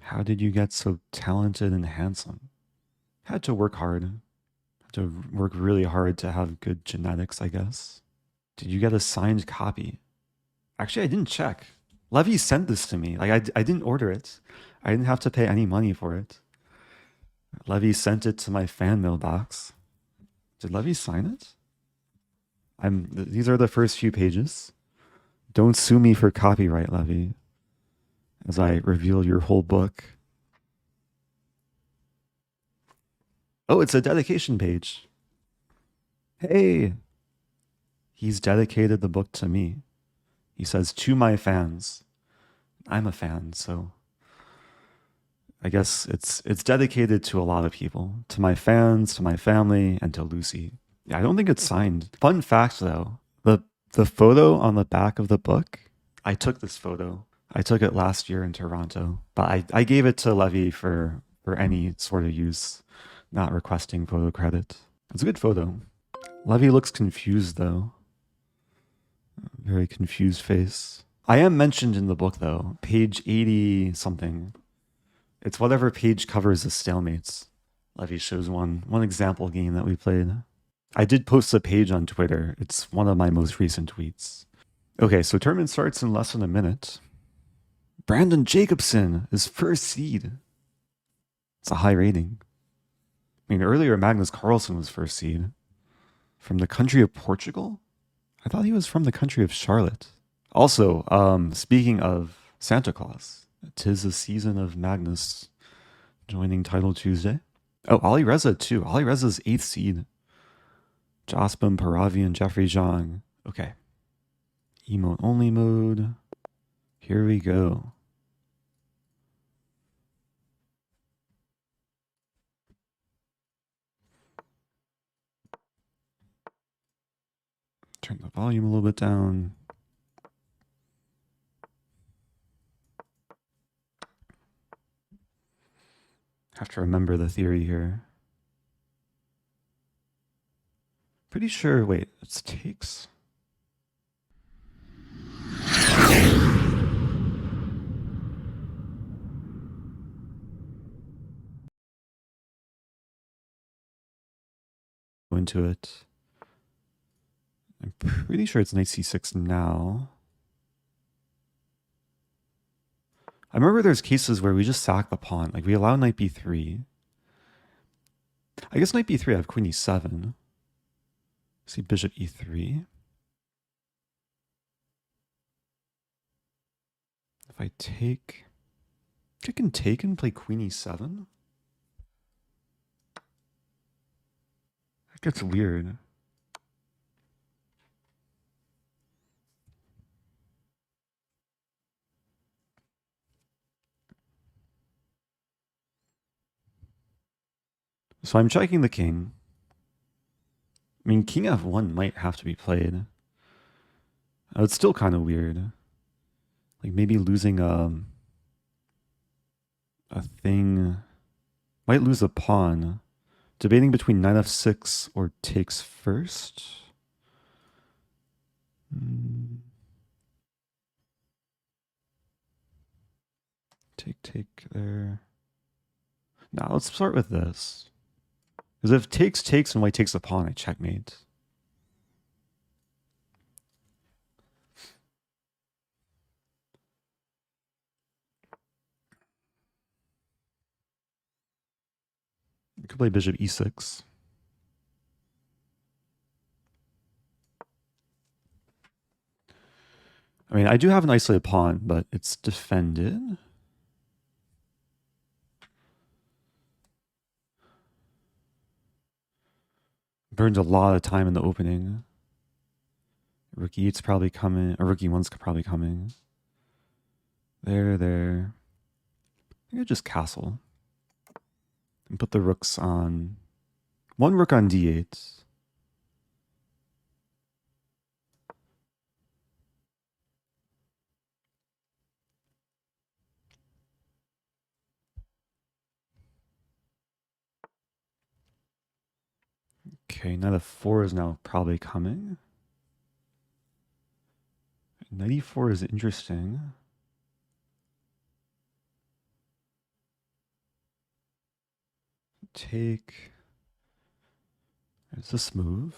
How did you get so talented and handsome? Had to work hard. Had to work really hard to have good genetics, I guess. Did you get a signed copy? Actually, I didn't check. Levy sent this to me. Like, I didn't order it. I didn't have to pay any money for it. Levy sent it to my fan mailbox. Did Levy sign it? These are the first few pages. Don't sue me for copyright, Levy, as I reveal your whole book. Oh, it's a dedication page. Hey, he's dedicated the book to me. He says, to my fans. I'm a fan, so I guess it's dedicated to a lot of people. To my fans, to my family, and to Lucy. Yeah, I don't think it's signed. Fun fact, though. The photo on the back of the book, I took this photo. I took it last year in Toronto, but I gave it to Levy for any sort of use, not requesting photo credit. It's a good photo. Levy looks confused, though. Very confused face. I am mentioned in the book, though. Page 80 something. It's whatever page covers the stalemates. Levy shows one example game that we played. I did post a page on Twitter. It's one of my most recent tweets. Okay, so tournament starts in less than a minute. Brandon Jacobson is first seed. It's a high rating. I mean, earlier Magnus Carlsen was first seed. From the country of Portugal? I thought he was from the country of Charlotte. Also, speaking of Santa Claus, 'tis the season of Magnus joining Title Tuesday. Oh, Ali Reza too. Ali Reza's 8th seed. Jospin, Paravian, Jeffrey Zhang. Okay. Emote only mode. Here we go. Turn the volume a little bit down. Have to remember the theory here. Pretty sure, wait, it's takes. Go into it. I'm pretty sure it's knight c6 now. I remember there's cases where we just sack the pawn. Like we allow knight b3. I guess knight b3 I have queen e7. See bishop e3. If I take, I can take and play queen e7. That gets weird. So I'm checking the king. I mean, king f1 might have to be played. Oh, it's still kind of weird. Like maybe losing a thing. Might lose a pawn. Debating between knight f6 or takes first. Take there. Now let's start with this. Because if takes and white takes the pawn, I checkmate. You could play bishop e6. I mean, I do have an isolated pawn, but it's defended. Burns a lot of time in the opening. Rook e8's probably coming, or rook e1's probably coming. There. I think I just castle. And put the rooks on. One rook on d8. Okay, knight f4 is now probably coming. Knight e4 is interesting. take. There's this move.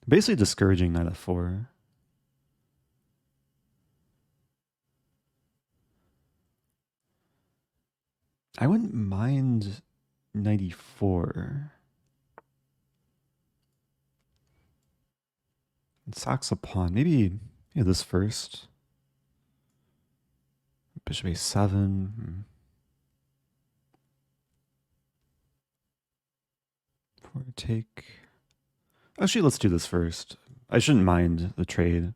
Basically discouraging knight f4. I wouldn't mind knight e4. And sacks a pawn. Maybe this first. Bishop a7. For take. Actually, let's do this first. I shouldn't mind the trade.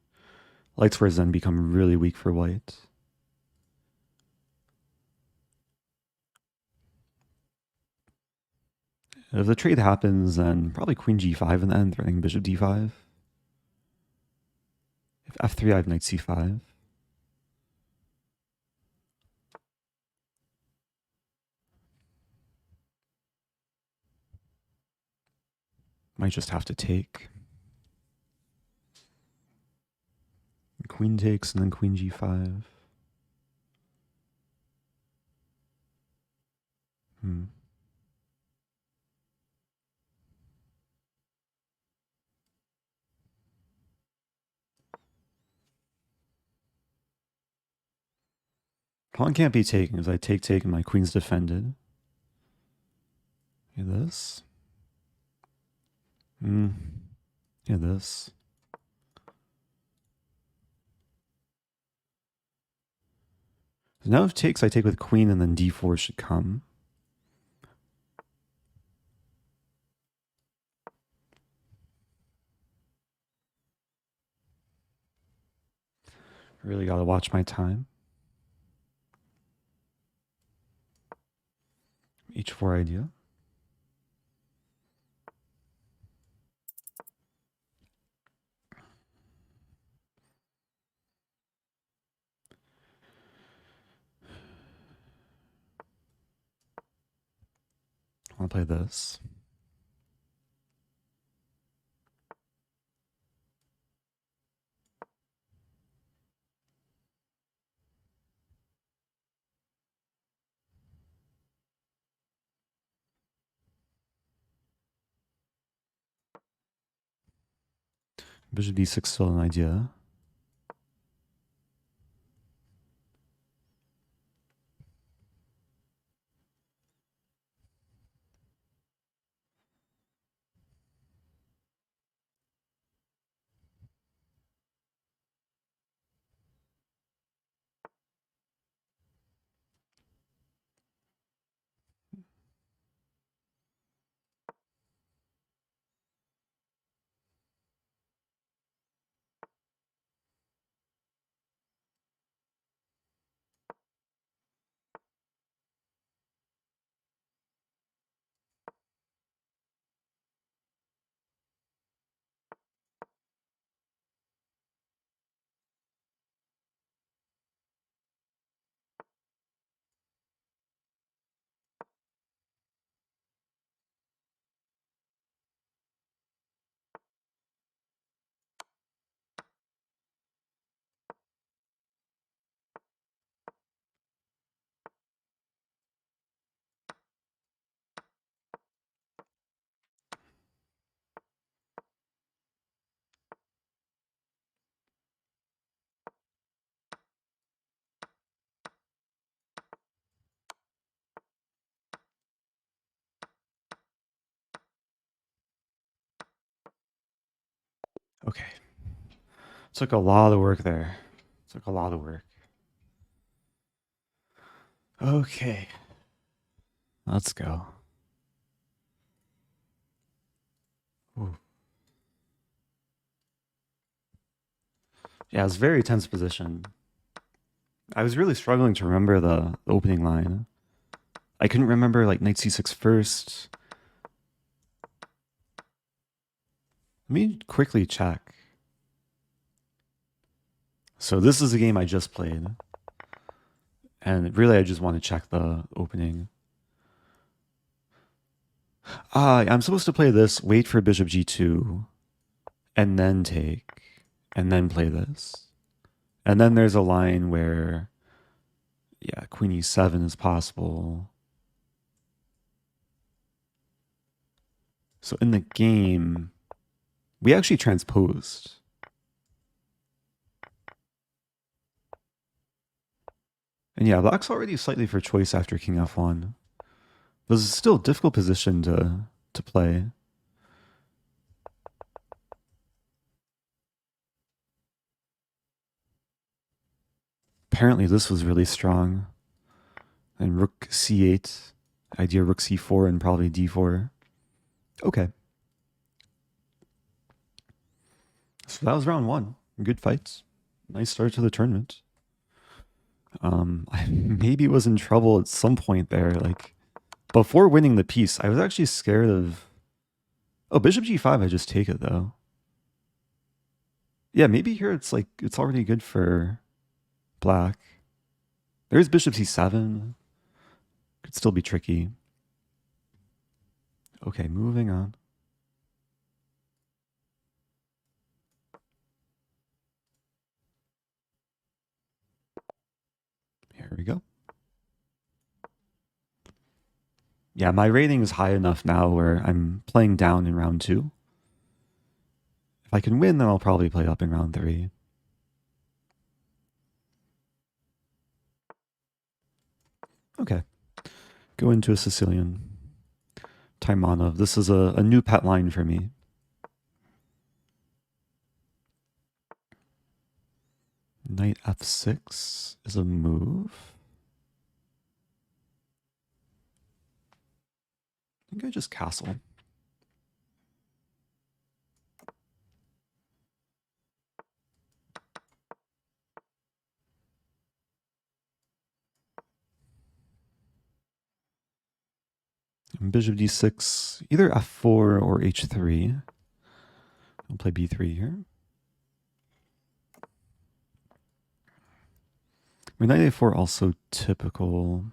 Lights for then become really weak for white. If the trade happens, then probably queen g5 in the end, threatening bishop d5. If f3, I have knight c5. Might just have to take. Queen takes and then queen g5. Pawn can't be taken because I take and my queen's defended. This. This. So now if takes, I take with queen and then d4 should come. Really got to watch my time. h4 idea. I want to play this. Bishop d6 still an idea. Okay. Took a lot of work there. Took a lot of work. Okay. Let's go. Ooh. Yeah, it's a very tense position. I was really struggling to remember the opening line. I couldn't remember like knight c6 first. Let me quickly check. So this is a game I just played. And really I just want to check the opening. I'm supposed to play this, wait for bishop g2, and then take, and then play this. And then there's a line where, yeah, queen e7 is possible. So in the game, we actually transposed. And yeah, black's already slightly for choice after king f1. This is still a difficult position to play. Apparently this was really strong. And rook c8, idea rook c4 and probably d4. Okay. So that was round one. Good fights. Nice start to the tournament. I maybe was in trouble at some point there. Like, before winning the piece, I was actually scared of... Oh, bishop g5, I just take it, though. Yeah, maybe here it's like, it's already good for black. There's bishop c7. Could still be tricky. Okay, moving on. Here we go. Yeah, my rating is high enough now where I'm playing down in round 2. If I can win, then I'll probably play up in round 3. Okay. Go into a Sicilian. Taimanov. This is a new pet line for me. Knight f6 is a move. I think I just castle. And bishop d6, either f4 or h3. I'll play b3 here. I mean, knight a4 also typical.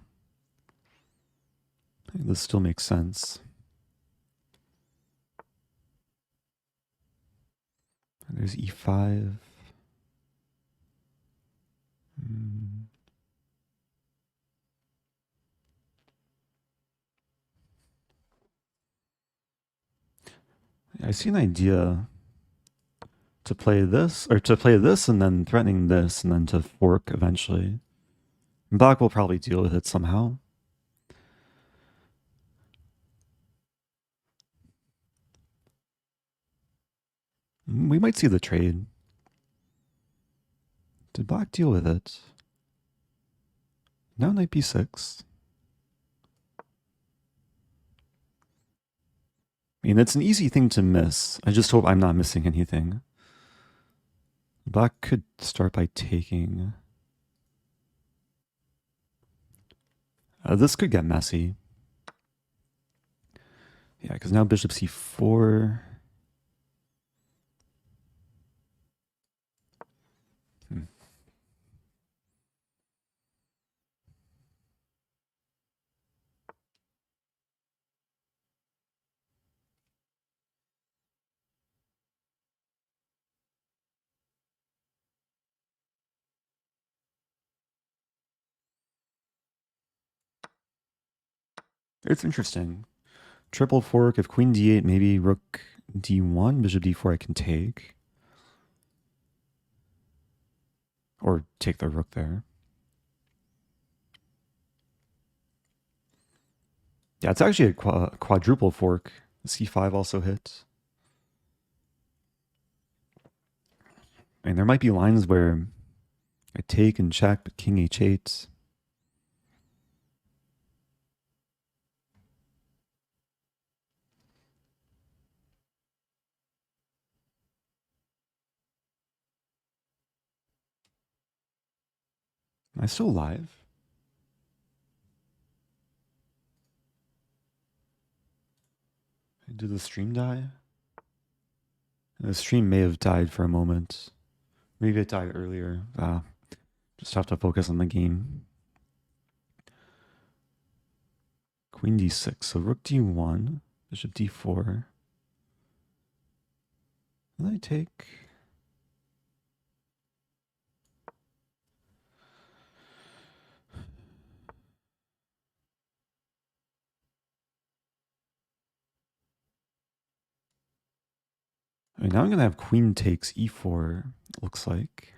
I think this still makes sense. And there's e5. I see an idea to play this, or to play this and then threatening this and then to fork eventually. And black will probably deal with it somehow. We might see the trade. Did black deal with it? Now knight b6. I mean, it's an easy thing to miss. I just hope I'm not missing anything. Black could start by taking. This could get messy. Yeah, because now bishop c4. It's interesting. Triple fork, if queen d8, maybe rook d1, bishop d4 I can take. Or take the rook there. Yeah, it's actually a quadruple fork. c5 also hit. And there might be lines where I take and check, but king h8. Am I still live? Did the stream die? The stream may have died for a moment. Maybe it died earlier. Just have to focus on the game. Queen d6. So rook d1, bishop d4. And I take. I mean, now I'm going to have queen takes e4, it looks like.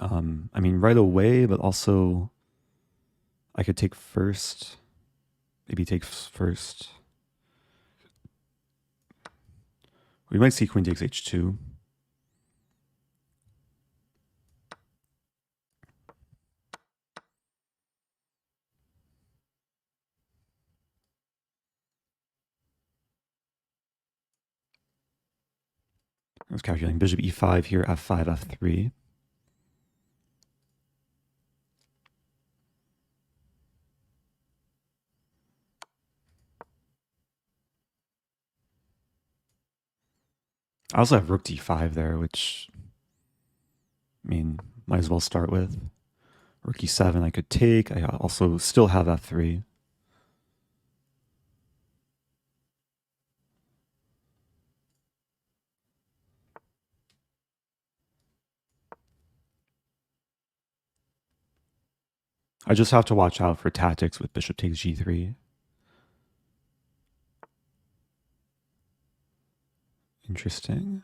I mean, right away, but also I could take first. Maybe take first. We might see queen takes h2. I was calculating bishop e5 here, f5, f3. I also have rook d5 there, which, I mean, might as well start with. Rook e7 I could take. I also still have f3. I just have to watch out for tactics with bishop takes g3. Interesting.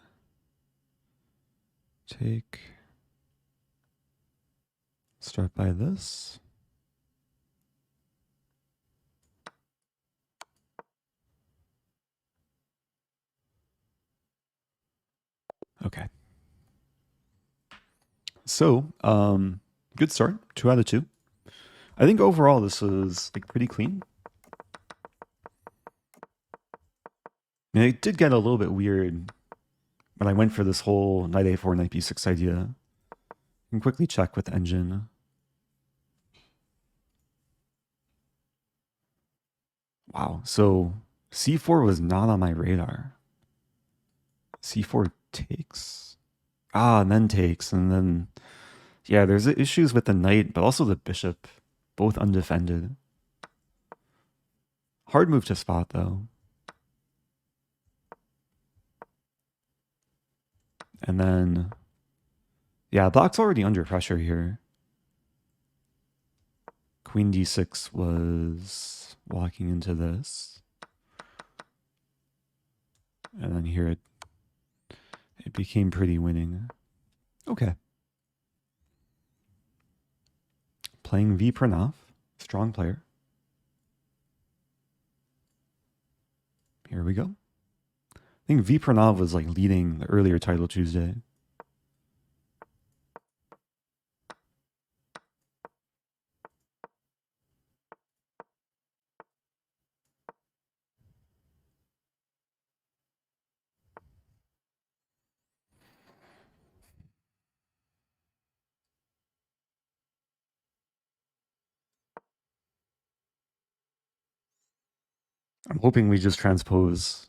Take. Start by this. Okay. So, good start. 2 out of 2. I think overall this was like pretty clean. I mean, it did get a little bit weird when I went for this whole knight a4, knight b6 idea. You can quickly check with the engine. Wow, so c4 was not on my radar. c4 takes? Ah, and then takes, and then... Yeah, there's issues with the knight, but also the bishop. Both undefended. Hard move to spot, though. And then... Yeah, black's already under pressure here. Queen d6 was walking into this. And then here it became pretty winning. Okay. Playing V Pranav. Strong player. Here we go. I think V Pranav was like leading the earlier title Tuesday. I'm hoping we just transpose.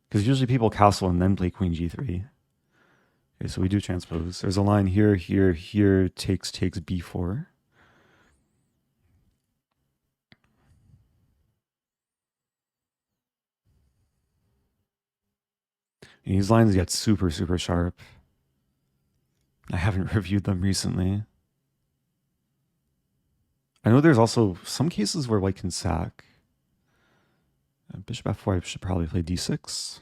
Because usually people castle and then play queen g3. Okay, so we do transpose. There's a line here, here, here, takes b4. And these lines get super, super sharp. I haven't reviewed them recently. I know there's also some cases where white can sack. Bishop f4, I should probably play d6.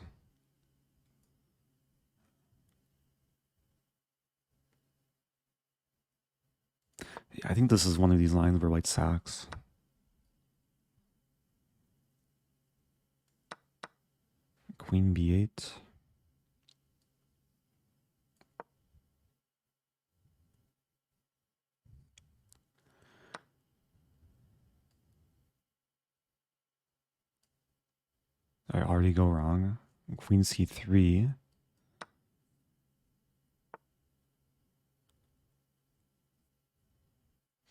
Yeah, I think this is one of these lines where white sacks. Queen b8. I already go wrong. Queen c3.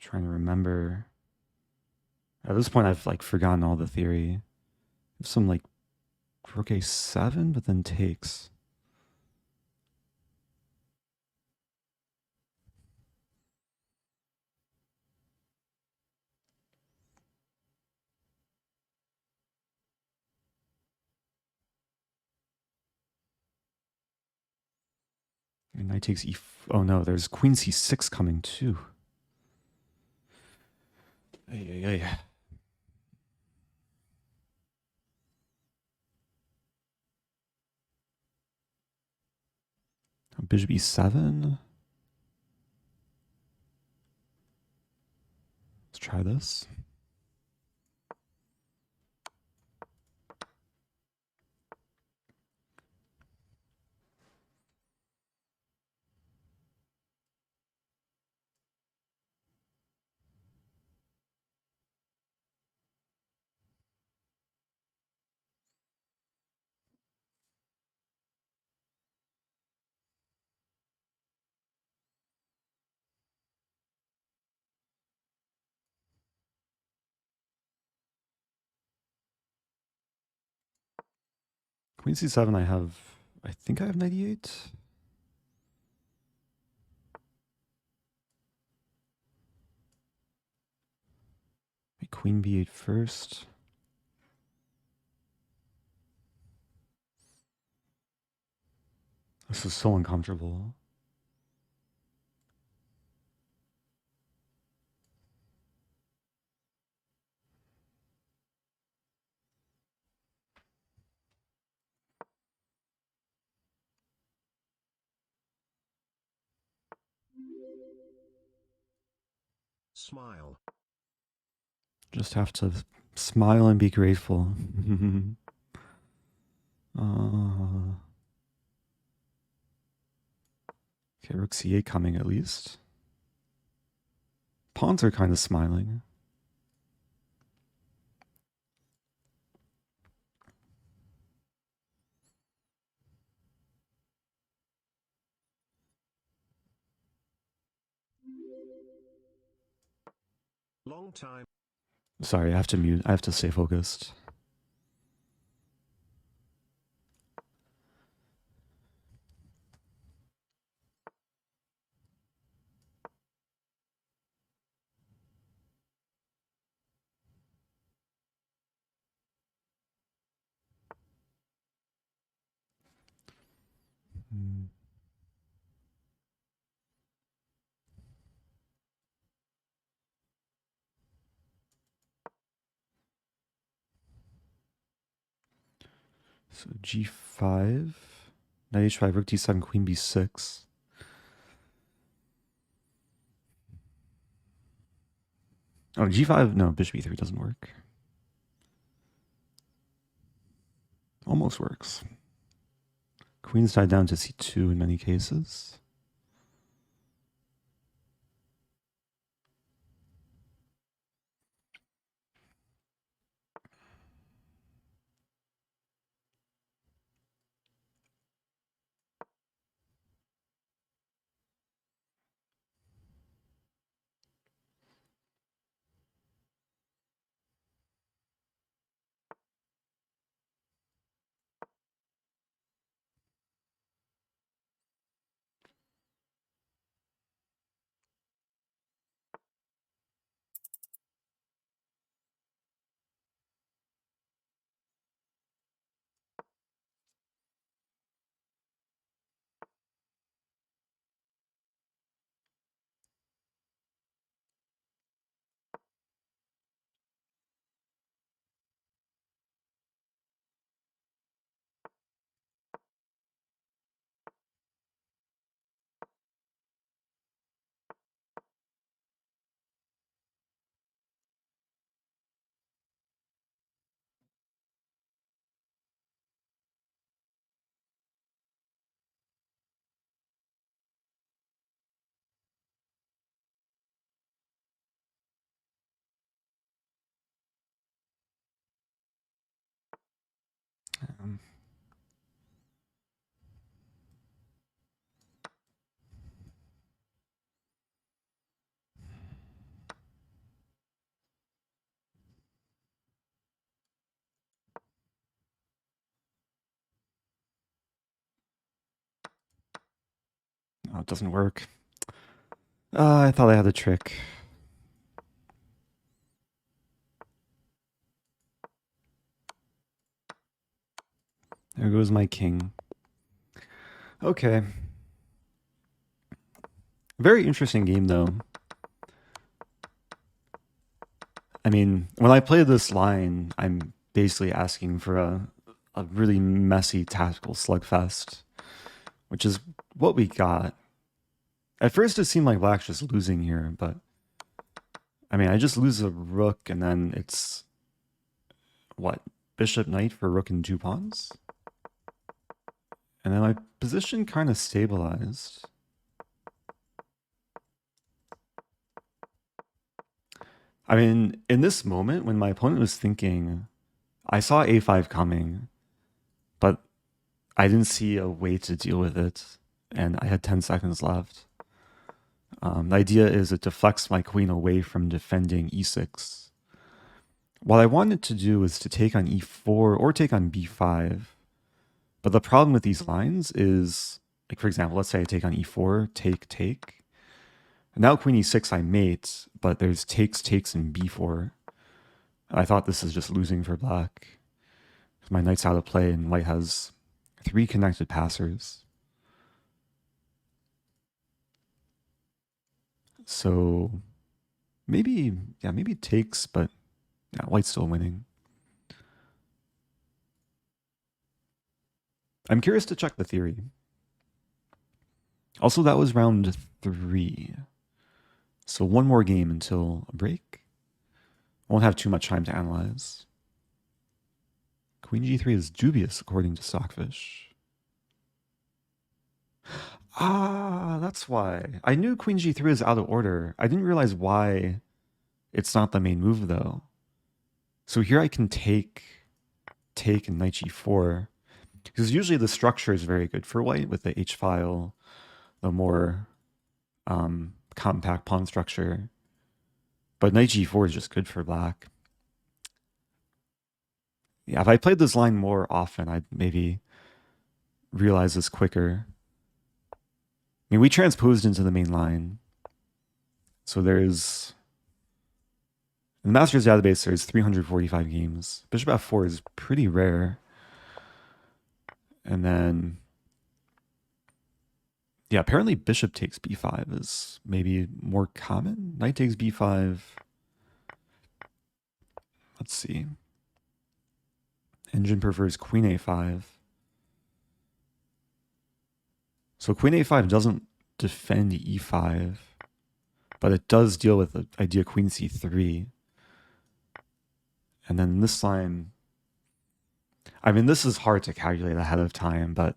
Trying to remember. At this point, I've like forgotten all the theory. There's some like rook a7, but then takes. knight takes e. Oh no, there's queen c6 coming too. Ay, ay, ay. Bishop e7. Let's try this. Queen c7, I think I have knight e8. Queen b8 first. This is so uncomfortable. Smile. Just have to smile and be grateful. Okay, rook c8 coming at least. Pawns are kind of smiling. Long time. Sorry, I have to mute. I have to stay focused. So g5, knight h5, rook d7, queen b6. Oh, g5, no, bishop e3 doesn't work. Almost works. Queen's tied down to c2 in many cases. Oh, it doesn't work. I thought I had a trick. There goes my king. Okay. Very interesting game, though. I mean, when I play this line, I'm basically asking for a really messy tactical slugfest, which is what we got. At first, it seemed like Black's just losing here, but I mean, I just lose a rook, and then it's what? Bishop knight for rook and 2 pawns? And then my position kind of stabilized. I mean, in this moment, when my opponent was thinking, I saw a5 coming, but I didn't see a way to deal with it, and I had 10 seconds left. The idea is it deflects my queen away from defending e6. What I wanted to do is to take on e4 or take on b5. But the problem with these lines is, like for example, let's say I take on e4, take. And now queen e6 I mate, but there's takes, and b4. I thought this is just losing for black. My knight's out of play and white has 3 connected passers. So maybe takes, but yeah, white's still winning. I'm curious to check the theory. Also, that was round 3. So one more game until a break. Won't have too much time to analyze. Queen g3 is dubious according to Stockfish. Ah, that's why. I knew queen g3 is out of order. I didn't realize why it's not the main move, though. So here I can take and knight g4. Because usually the structure is very good for white with the h-file, the more compact pawn structure. But knight g4 is just good for black. Yeah, if I played this line more often, I'd maybe realize this quicker. I mean, we transposed into the main line. So there's... In the Masters database, there's 345 games. Bishop f4 is pretty rare. And then... Yeah, apparently bishop takes b5 is maybe more common. Knight takes b5. Let's see. Engine prefers queen a5. So queen a5 doesn't defend e5, but it does deal with the idea queen c3. And then this line, I mean, this is hard to calculate ahead of time, but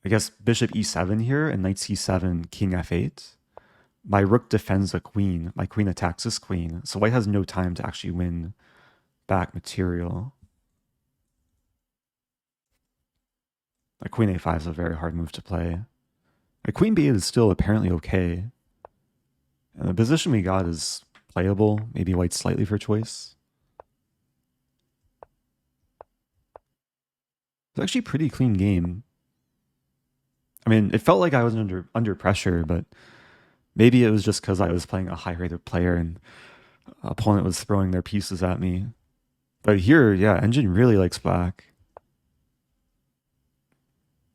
I guess bishop e7 here and knight c7, king f8. My rook defends the queen. My queen attacks this queen. So white has no time to actually win back material. Like queen a5 is a very hard move to play. Like queen b8 is still apparently okay. And the position we got is playable. Maybe white slightly for choice. It's actually a pretty clean game. I mean, it felt like I was under pressure, but maybe it was just because I was playing a high-rated player and opponent was throwing their pieces at me. But here, yeah, Engine really likes black.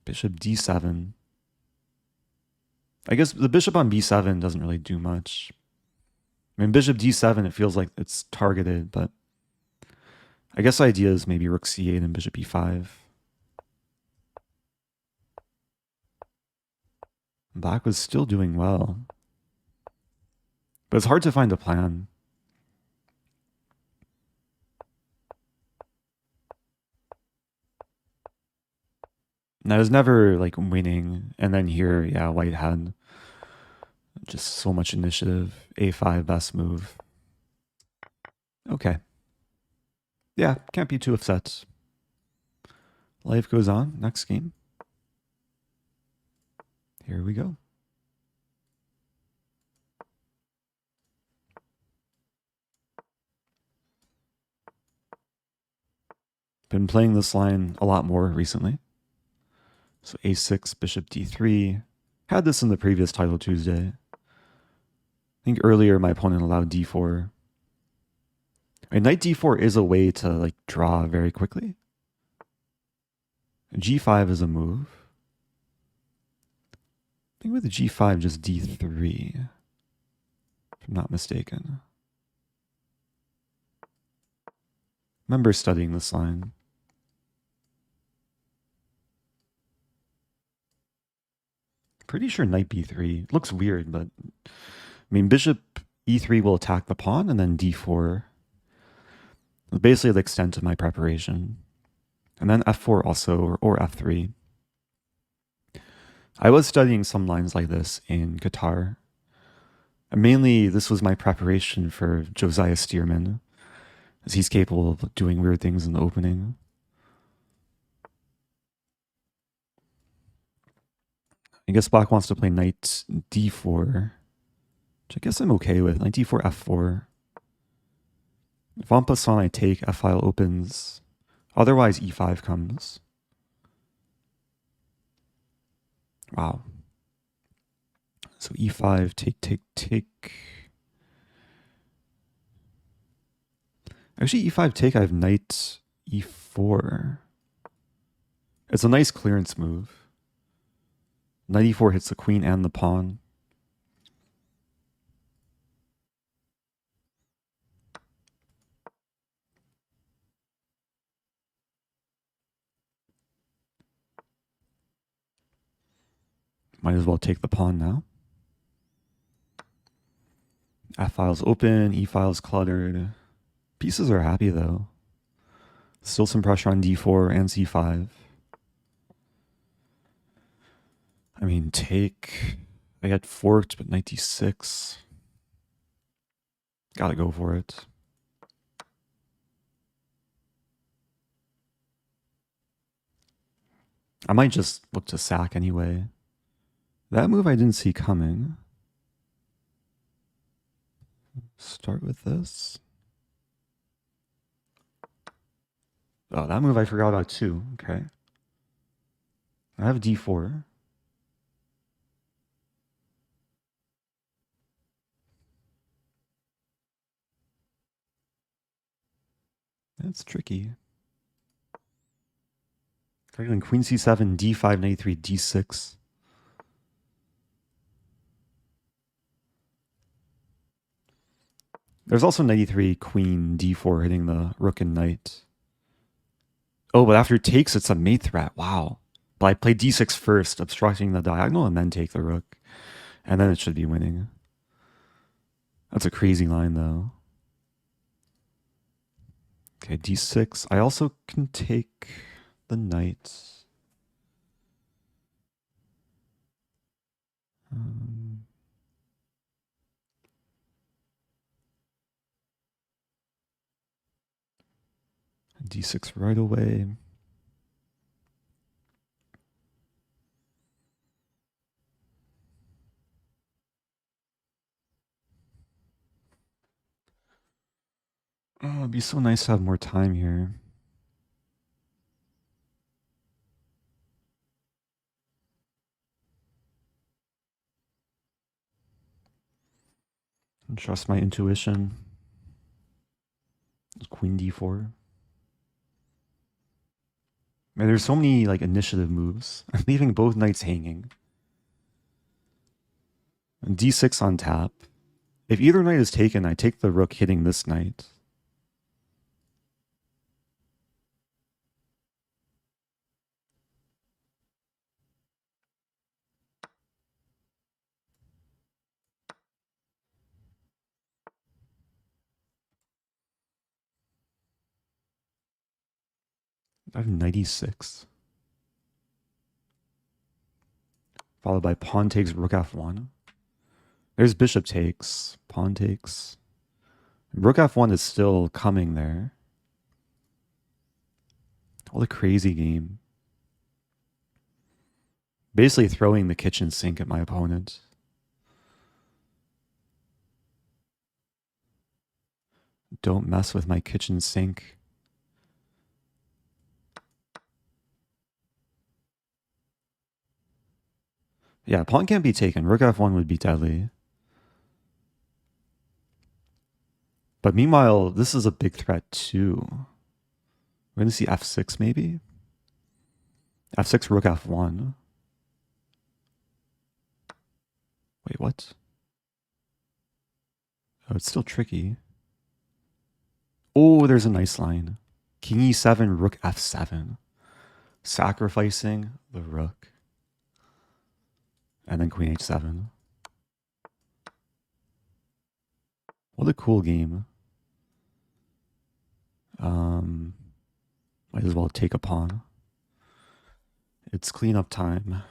Bishop d7. I guess the bishop on b7 doesn't really do much. I mean, bishop d7, it feels like it's targeted, but I guess the idea is maybe rook c8 and bishop e5. Black was still doing well. But it's hard to find a plan. And I was never like winning. And then here, yeah, white had just so much initiative. a5, best move. Okay. Yeah, can't be too upset. Life goes on. Next game. Here we go. Been playing this line a lot more recently. So a6, bishop d3. Had this in the previous title Tuesday. I think earlier my opponent allowed d4. I mean, knight d4 is a way to like draw very quickly. And g5 is a move. I think with g5, just d3, if I'm not mistaken. Remember studying this line. Pretty sure knight b3. Looks weird, but I mean, bishop e3 will attack the pawn, and then d4. Basically the extent of my preparation. And then f4 also, or f3. I was studying some lines like this in Qatar. And mainly, this was my preparation for Josiah Stearman, as he's capable of doing weird things in the opening. I guess black wants to play knight d4, which I guess I'm okay with. Knight d4, f4. If en passant I take, f-file opens. Otherwise, e5 comes. Wow. So e5, take. Actually, e5 take, I have knight e4. It's a nice clearance move. Knight e4 hits the queen and the pawn. Might as well take the pawn now. F-file's open, E-file's cluttered. Pieces are happy though. Still some pressure on D4 and C5. I mean, take. I get forked, but knight D6. Gotta go for it. I might just look to sack anyway. That move I didn't see coming. Start with this. Oh, that move I forgot about too. Okay. I have D4. That's tricky. Queen C7, D5, knight E3, D6. There's also knight E3, queen, D4 hitting the rook and knight. Oh, but after it takes, it's a mate threat. Wow. But I play D6 first, obstructing the diagonal, and then take the rook. And then it should be winning. That's a crazy line, though. Okay, D6. I also can take the knight. D6 right away. Oh, it'd be so nice to have more time here. And trust my intuition. Queen D4. Man, there's so many like initiative moves. I'm leaving both knights hanging. And D6 on tap. If either knight is taken, I take the rook hitting this knight. I have knight E6. Followed by pawn takes rook F1. There's bishop takes, pawn takes. Rook F1 is still coming there. All a crazy game. Basically throwing the kitchen sink at my opponent. Don't mess with my kitchen sink. Yeah, pawn can't be taken. Rook F1 would be deadly. But meanwhile, this is a big threat too. We're going to see F6 maybe? F6, Rook F1. Wait, what? Oh, it's still tricky. Oh, there's a nice line. King e7, rook f7. Sacrificing the rook. And then queen h7. What a cool game. Might as well take a pawn. It's cleanup time.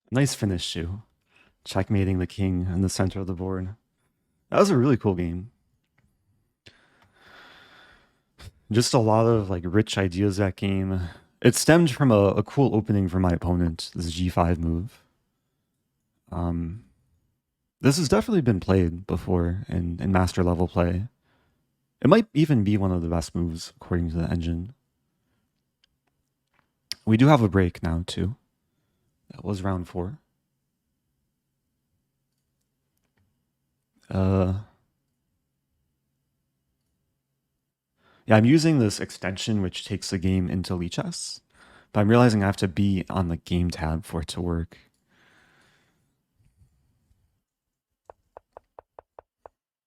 Nice finish too. Checkmating the king in the center of the board. That was a really cool game. Just a lot of like rich ideas that game. It stemmed from a cool opening for my opponent, this G5 move. This has definitely been played before in master level play. It might even be one of the best moves according to the engine. We do have a break now too. That was round 4. Yeah, I'm using this extension which takes the game into Lichess, but I'm realizing I have to be on the game tab for it to work.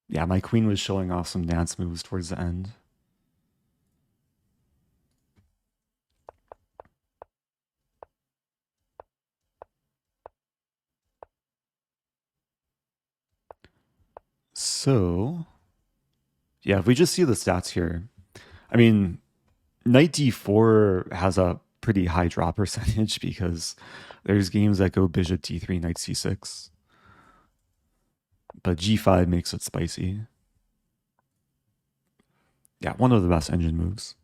Yeah, my queen was showing off some dance moves towards the end. So, yeah, if we just see the stats here, I mean, knight d4 has a pretty high drop percentage because there's games that go bishop d3, knight c6. But g5 makes it spicy. Yeah, one of the best engine moves.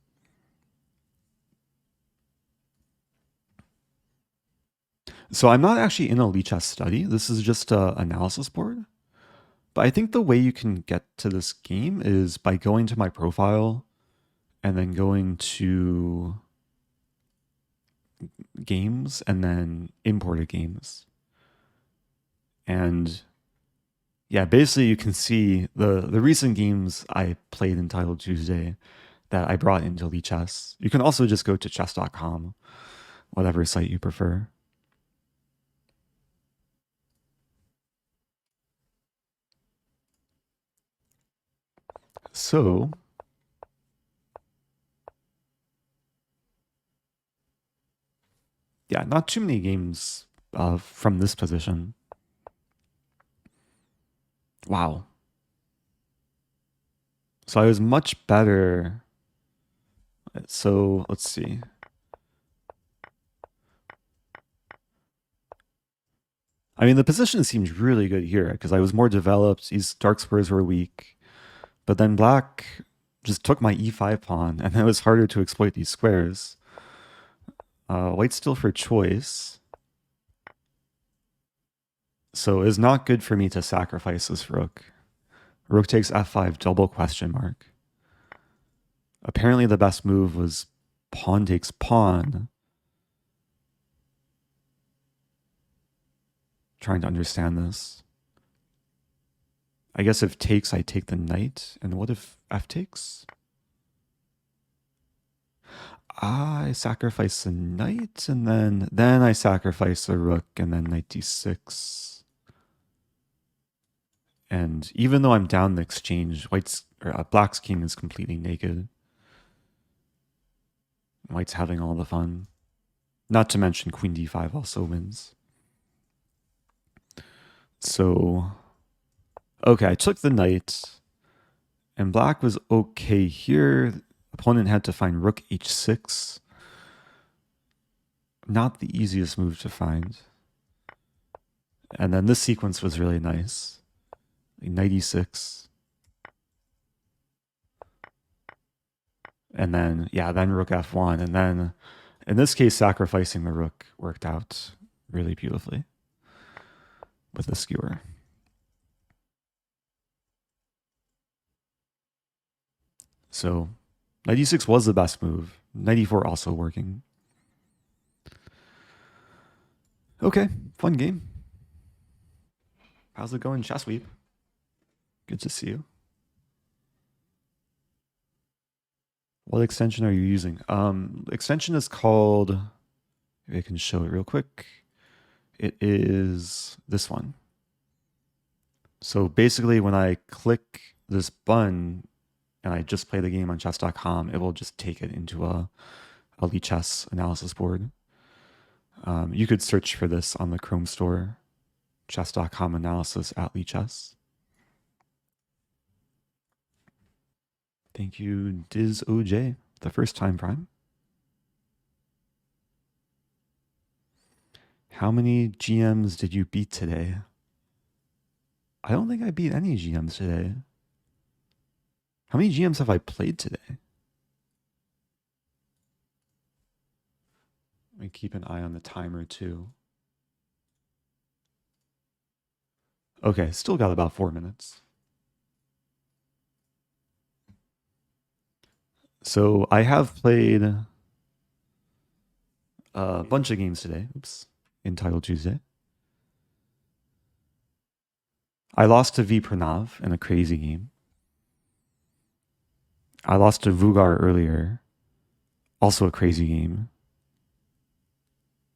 So I'm not actually in a Lichess study. This is just an analysis board. But I think the way you can get to this game is by going to my profile and then going to games and then imported games. And yeah, basically you can see the recent games I played in Title Tuesday that I brought into Lichess. You can also just go to chess.com, whatever site you prefer. So, yeah, not too many games from this position. Wow. So I was much better. So let's see. I mean, the position seems really good here because I was more developed. These dark squares were weak. But then black just took my e5 pawn, and it was harder to exploit these squares. White's still for choice. So it's not good for me to sacrifice this rook. Rook takes f5, double question mark. Apparently the best move was pawn takes pawn. Trying to understand this. I guess if takes, I take the knight. And what if f takes? I sacrifice the knight, and then I sacrifice the rook, and then knight d6. And even though I'm down the exchange, black's king is completely naked. White's having all the fun. Not to mention queen d5 also wins. So, okay, I took the knight, and black was okay here. Opponent had to find rook h6. Not the easiest move to find. And then this sequence was really nice. Knight e6. And then, yeah, then rook f1. And then, in this case, sacrificing the rook worked out really beautifully with the skewer. So, knight e6 was the best move. Knight e4 also working. Okay, fun game. How's it going, Chessweep? Good to see you. What extension are you using? Extension is called, maybe I can show it real quick. It is this one. So basically when I click this button and I just play the game on chess.com, it will just take it into a Lichess analysis board. You could search for this on the Chrome store, chess.com analysis at Lichess. Thank you, DizOJ, the first time Prime. How many GMs did you beat today? I don't think I beat any GMs today. How many GMs have I played today? Let me keep an eye on the timer too. Okay, still got about 4 minutes. So I have played a bunch of games today. Oops, in Title Tuesday. I lost to V Pranav in a crazy game. I lost to Vugar earlier. Also a crazy game.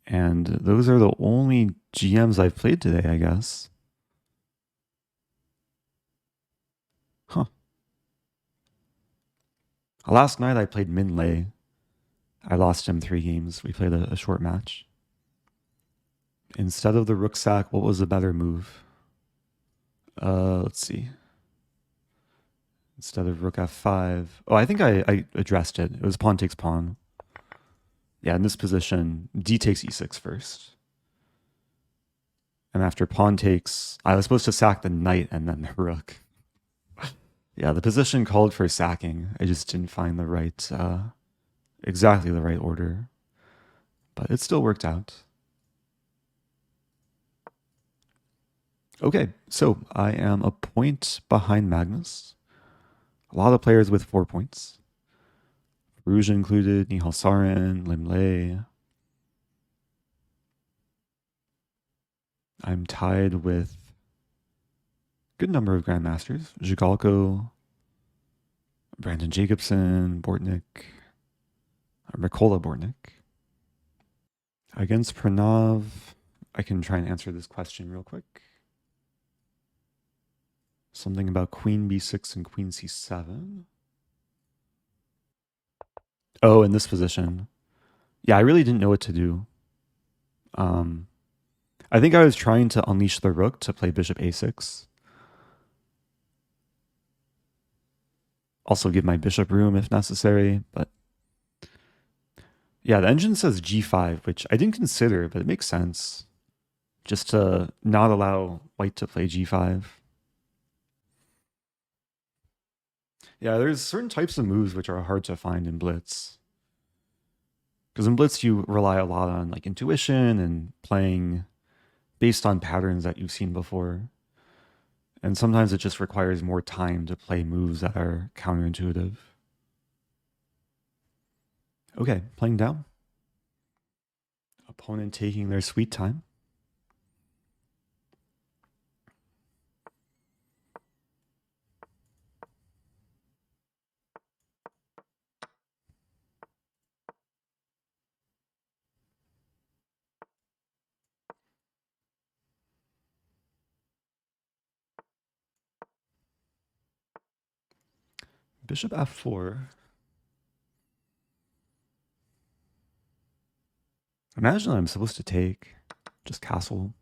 And those are the only GMs I've played today, I guess. Huh. Last night I played Min Lei. I lost him 3 games. We played a short match. Instead of the rook sack, what was a better move? Let's see. Instead of rook f5. Oh, I think I addressed it. It was pawn takes pawn. Yeah, in this position, d takes e6 first. And after pawn takes, I was supposed to sack the knight and then the rook. Yeah, the position called for sacking. I just didn't find the right, exactly the right order. But it still worked out. Okay, so I am a point behind Magnus. A lot of players with 4 points. Rosen included, Nihal Sarin, Lim Lei. I'm tied with a good number of grandmasters. Zhigalko, Brandon Jacobson, Bortnik, Mikola Bortnik. Against Pranav, I can try and answer this question real quick. Something about queen b6 and queen c7. Oh, in this position. Yeah, I really didn't know what to do. I think I was trying to unleash the rook to play bishop a6. Also give my bishop room if necessary, but yeah, the engine says g5, which I didn't consider, but it makes sense. Just to not allow white to play g5. Yeah, there's certain types of moves which are hard to find in Blitz. Because in Blitz, you rely a lot on like intuition and playing based on patterns that you've seen before. And sometimes it just requires more time to play moves that are counterintuitive. Okay, playing down. Opponent taking their sweet time. Bishop f4. Imagine I'm supposed to take just castle.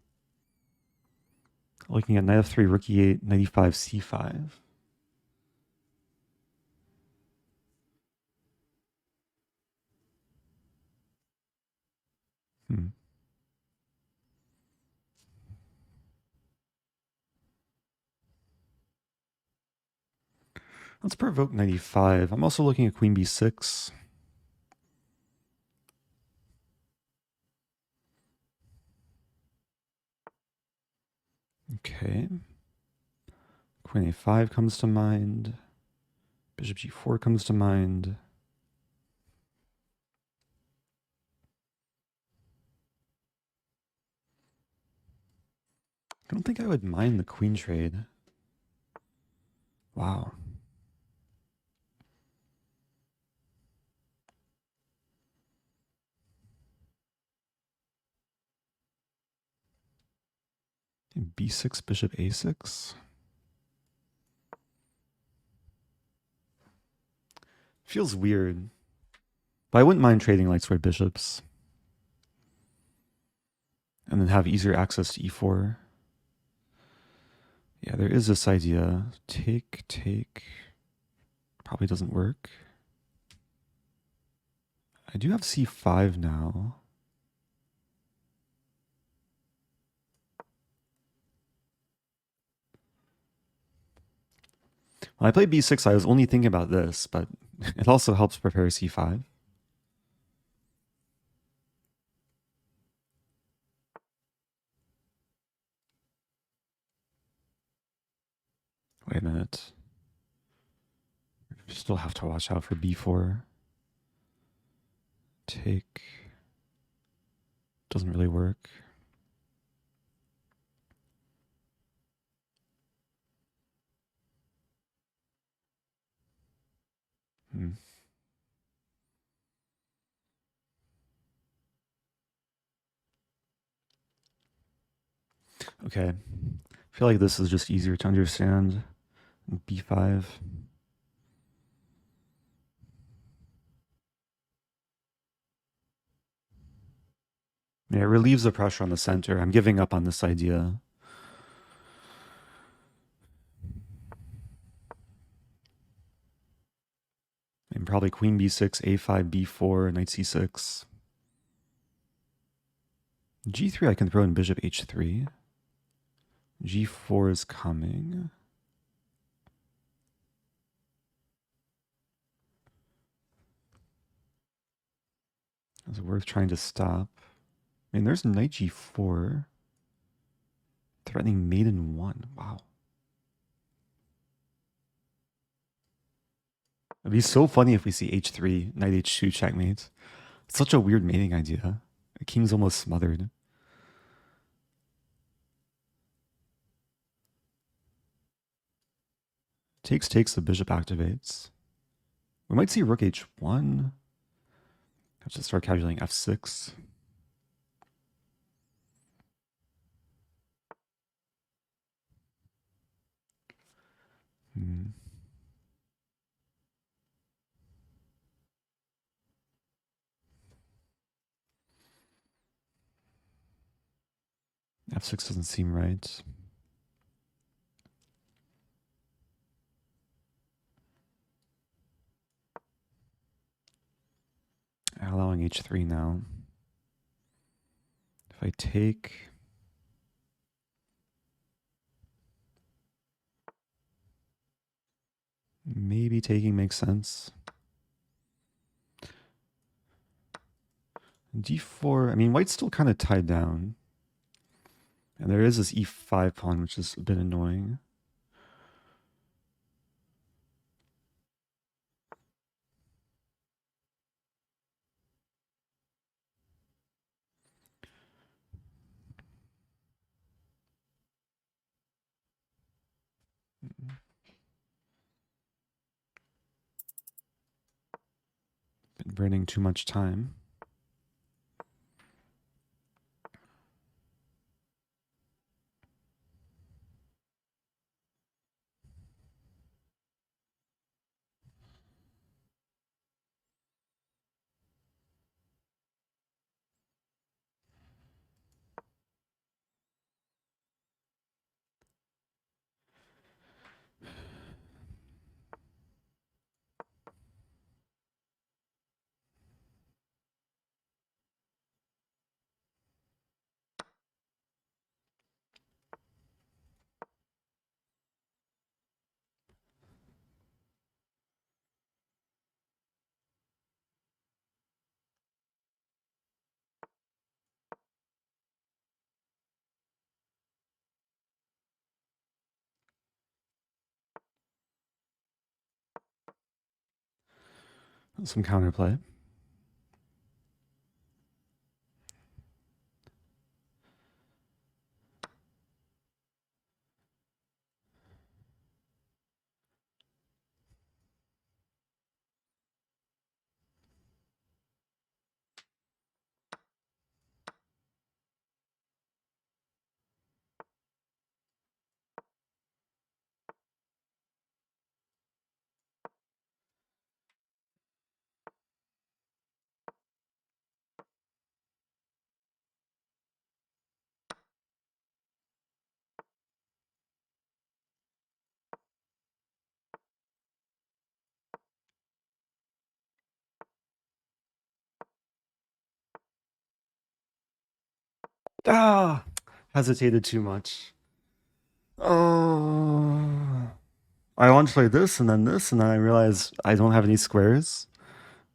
Looking at knight f3, rook e8, knight e5, c5. Let's provoke 95. I'm also looking at queen b6. Okay. Queen a5 comes to mind. Bishop g4 comes to mind. I don't think I would mind the queen trade. Wow. b6, bishop a6. Feels weird. But I wouldn't mind trading like square bishops. And then have easier access to e4. Yeah, there is this idea. Take, take. Probably doesn't work. I do have c5 now. When I played b6, I was only thinking about this, but it also helps prepare c5. Wait a minute. Still have to watch out for b4. Take. Doesn't really work. Okay. I feel like this is just easier to understand. b5. Yeah, it relieves the pressure on the center. I'm giving up on this idea. And probably queen b6, a5, b4, knight c6. g3 I can throw in bishop h3. g4 is coming. Is it worth trying to stop? I mean, there's knight g4. Threatening mate in 1. Wow. It'd be so funny if we see h3, knight h2 checkmate. It's such a weird mating idea. The king's almost smothered. Takes, the bishop activates. We might see rook h1. Have to start calculating f6. f6 doesn't seem right. Allowing h3 now. If I take, maybe taking makes sense. d4, I mean, white's still kind of tied down. And there is this e5 pawn, which is a bit annoying. Been burning too much time. Some counterplay. Ah, hesitated too much. Oh, I wanted to play this, and then I realized I don't have any squares.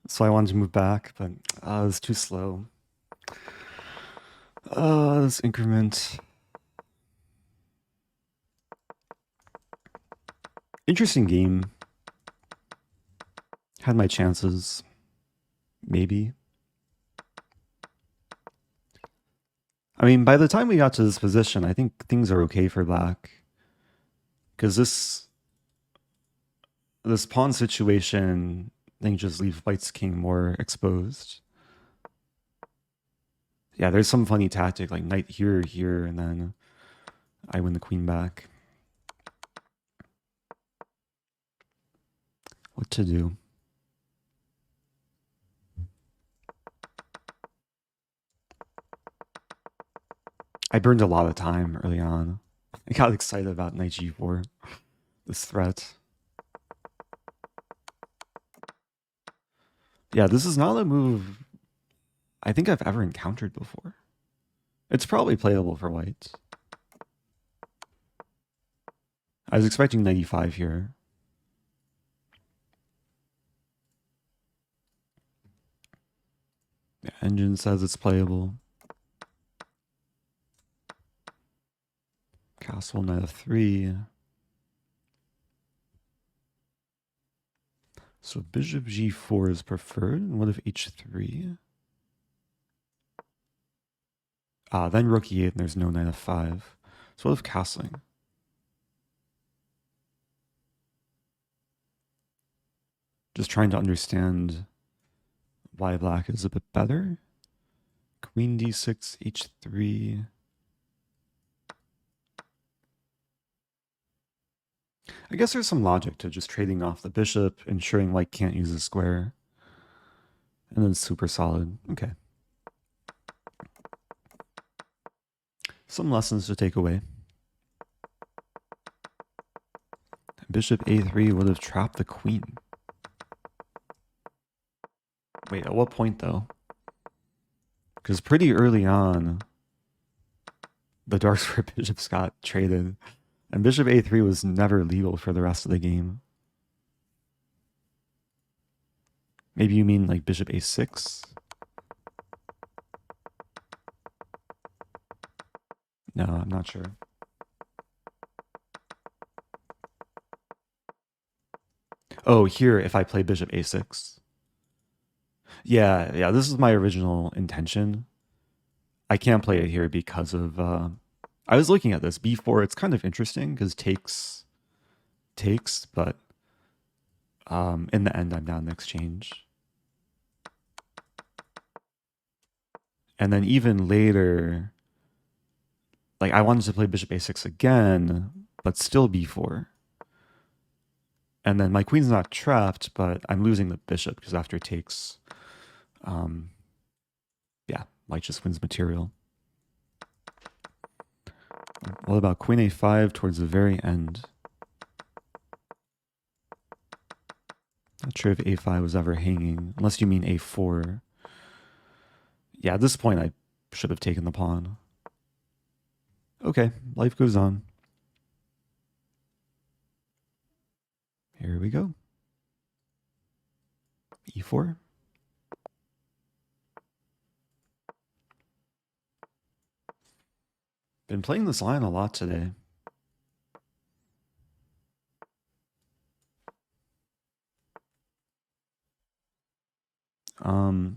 So I wanted to move back, but it was too slow. This increment. Interesting game. Had my chances. Maybe. I mean, by the time we got to this position, I think things are okay for black. Because this pawn situation, I think just leaves white's king more exposed. Yeah, there's some funny tactic, like knight here, here, and then I win the queen back. What to do? I burned a lot of time early on. I got excited about knight g4, this threat. Yeah, this is not a move I think I've ever encountered before. It's probably playable for white. I was expecting 95 here. Yeah, engine says it's playable. Castle knight f3. So bishop g4 is preferred. And what if h3? Then rook e8 and there's no knight f5. So what if castling? Just trying to understand why black is a bit better. Queen d6, h3. I guess there's some logic to just trading off the bishop, ensuring white can't use a square. And then super solid. Okay. Some lessons to take away. Bishop a3 would have trapped the queen. Wait, at what point though? Because pretty early on, the dark square bishops got traded. And bishop a3 was never legal for the rest of the game. Maybe you mean like bishop a6? No, I'm not sure. Oh, here, if I play bishop a6. Yeah, this is my original intention. I can't play it here because of... I was looking at this. b4, it's kind of interesting because takes, but in the end, I'm down the exchange. And then even later, like I wanted to play bishop a6 again, but still b4. And then my queen's not trapped, but I'm losing the bishop because after takes, yeah, white just wins material. What about queen a5 towards the very end? Not sure if a5 was ever hanging, unless you mean a4. Yeah, at this point I should have taken the pawn. Okay, life goes on. Here we go. e4. Been playing this line a lot today. I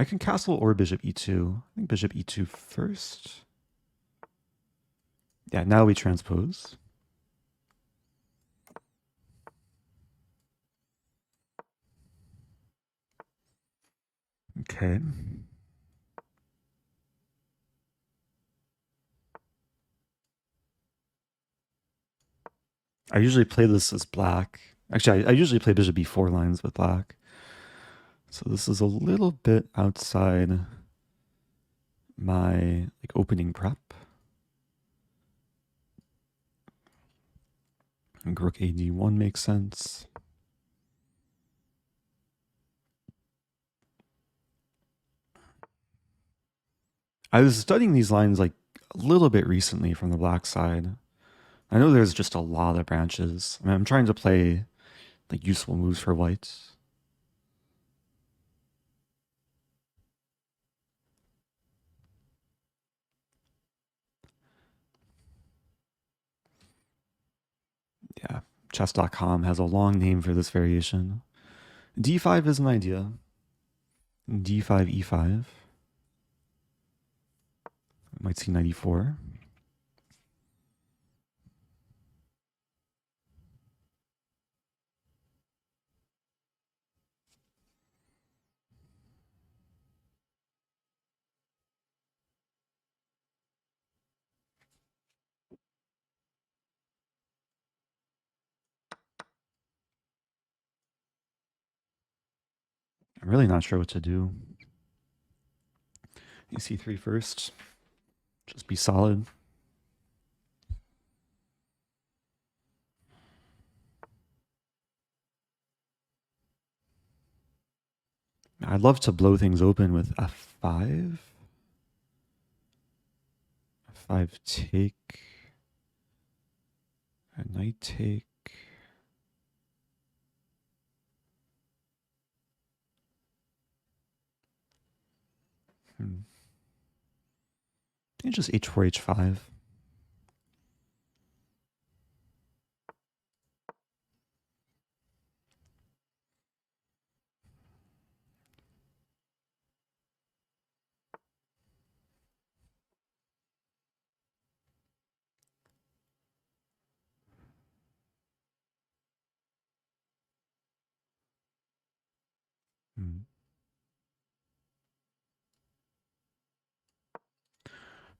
can castle or bishop e2. I think bishop e2 first. Yeah, now we transpose. Okay. I usually play this as black. Actually, I usually play bishop b4 lines with black. So this is a little bit outside my opening prep. And rook ad1 makes sense. I was studying these lines a little bit recently from the black side. I know there's just a lot of branches. I mean, I'm trying to play useful moves for white. Yeah, chess.com has a long name for this variation. d5 is an idea. d5, e5. Might see 94. I'm really not sure what to do. e3 first. Just be solid. I'd love to blow things open with f5. f5 take. A knight take. And just h4, h5.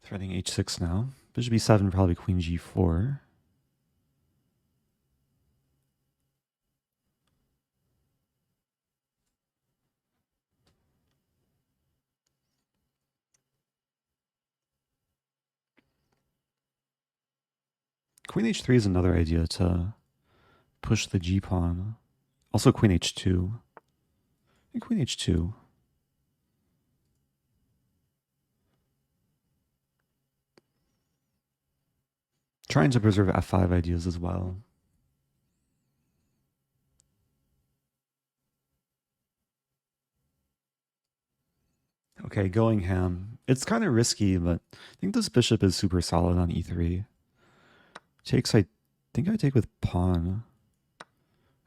Threading h6 now. Bishop e7, probably queen g4. Queen h3 is another idea to push the g-pawn. Also queen h2. And queen h2. Trying to preserve f5 ideas as well. Okay, going ham. It's kind of risky, but I think this bishop is super solid on e3. Takes, I think I take with pawn.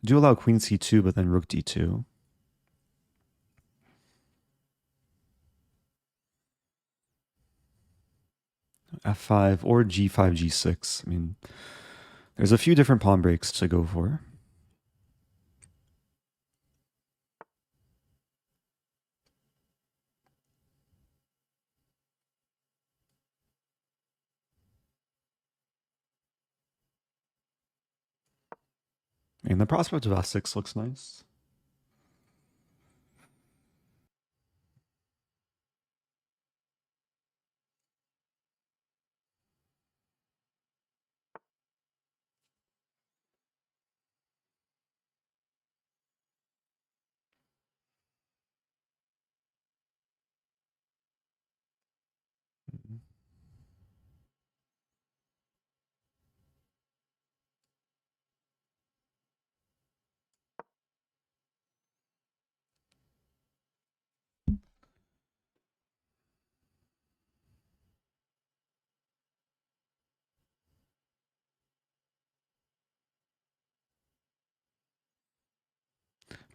Do allow queen c2, but then rook d2. f5 or g5, g6. I mean, there's a few different pawn breaks to go for. And the prospect of f6 looks nice.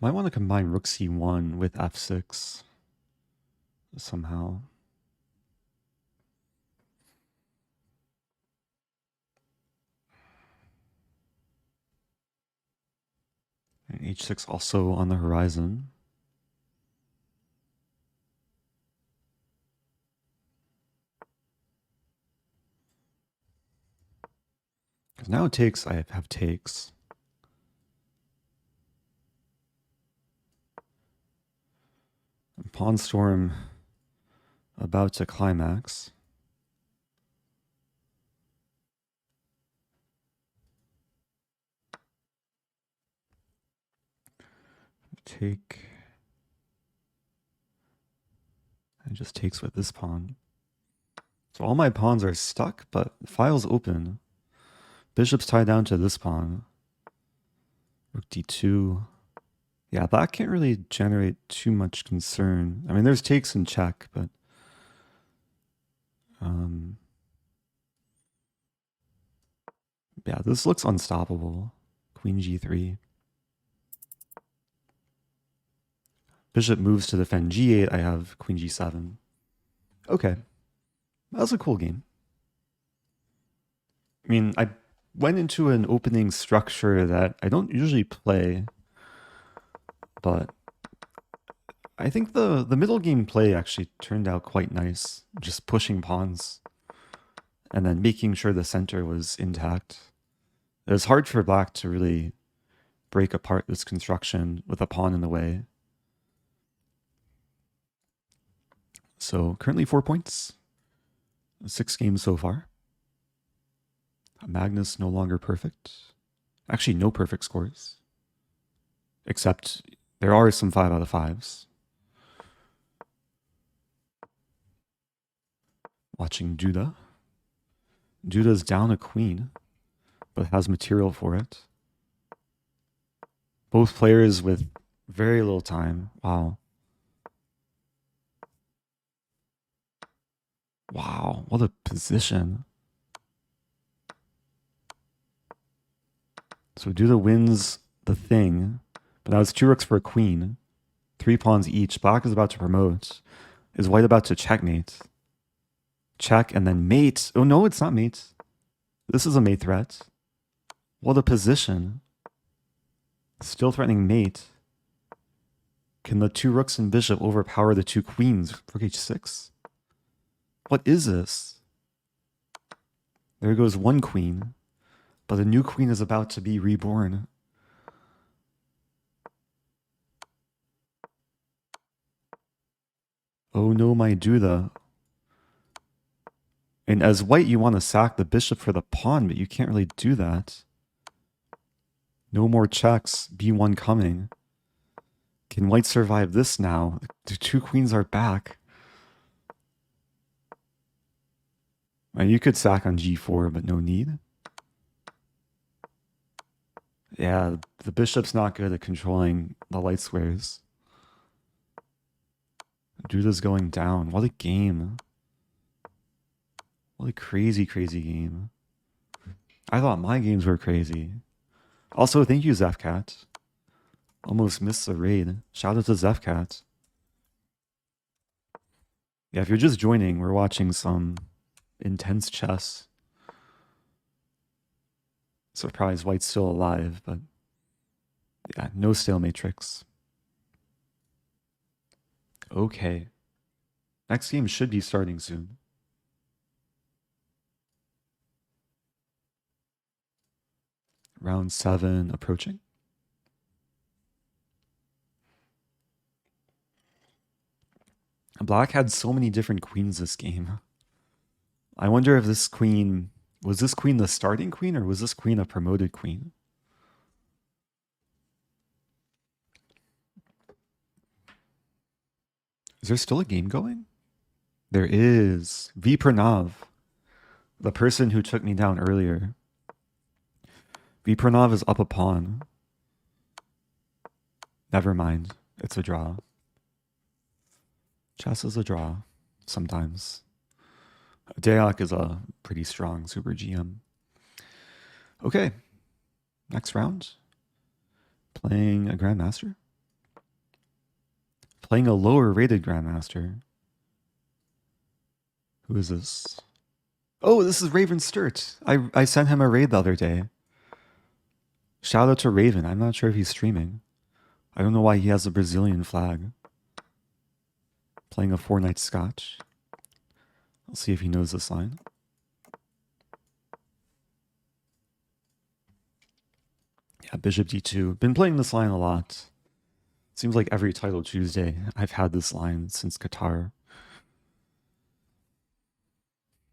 Might want to combine rook c1 with f6 somehow. And h6 also on the horizon. Because now it takes, I have takes. And pawn storm about to climax. Take. And just takes with this pawn. So all my pawns are stuck, but the file's open. Bishop's tied down to this pawn. Rook d2. Yeah, black can't really generate too much concern. I mean, there's takes and check, but yeah, this looks unstoppable. Queen g3. Bishop moves to defend g8. I have queen g7. Okay, that was a cool game. I mean, I went into an opening structure that I don't usually play, but I think the middle game play actually turned out quite nice. Just pushing pawns and then making sure the center was intact. It was hard for black to really break apart this construction with a pawn in the way. So currently 4 points. 6 games so far. Magnus no longer perfect. Actually, no perfect scores. Except there are some 5 out of 5s. Watching Duda. Duda's down a queen, but has material for it. Both players with very little time. Wow. Wow, what a position. So Duda wins the thing, but now it's 2 rooks for a queen. 3 pawns each. Black is about to promote. Is white about to checkmate? Check and then mate. Oh no, it's not mate. This is a mate threat. What a position. Still threatening mate. Can the 2 rooks and bishop overpower the 2 queens? Rook h6. What is this? There goes 1 queen, but the new queen is about to be reborn. Oh no, my Duda. And as white, you want to sack the bishop for the pawn, but you can't really do that. No more checks. b1 coming. Can white survive this now? The 2 queens are back. You could sack on g4, but no need. Yeah, the bishop's not good at controlling the light squares. Duda's going down. What a game. What a crazy, crazy game. I thought my games were crazy. Also, thank you, Zefcat. Almost missed the raid. Shout out to Zefcat. Yeah, if you're just joining, we're watching some intense chess. Surprised white's still alive, but yeah, no stalemate tricks. Okay. Next game should be starting soon. Round 7 approaching. Black had so many different queens this game. I wonder if this queen... Was this queen the starting queen, or was this queen a promoted queen? Is there still a game going? There is. V Pranav, the person who took me down earlier. V Pranav is up a pawn. Never mind. It's a draw. Chess is a draw. Sometimes. Deja is a pretty strong super GM. Okay. Next round. Playing a grandmaster. playing a lower rated grandmaster. Who is this? Oh, this is Raven Sturt. I sent him a raid the other day. Shout out to Raven. I'm not sure if he's streaming. I don't know why he has a Brazilian flag. Playing a 4-night Scotch. I'll see if he knows this line. Yeah, Bishop D2. Been playing this line a lot. Seems like every title Tuesday I've had this line since Qatar.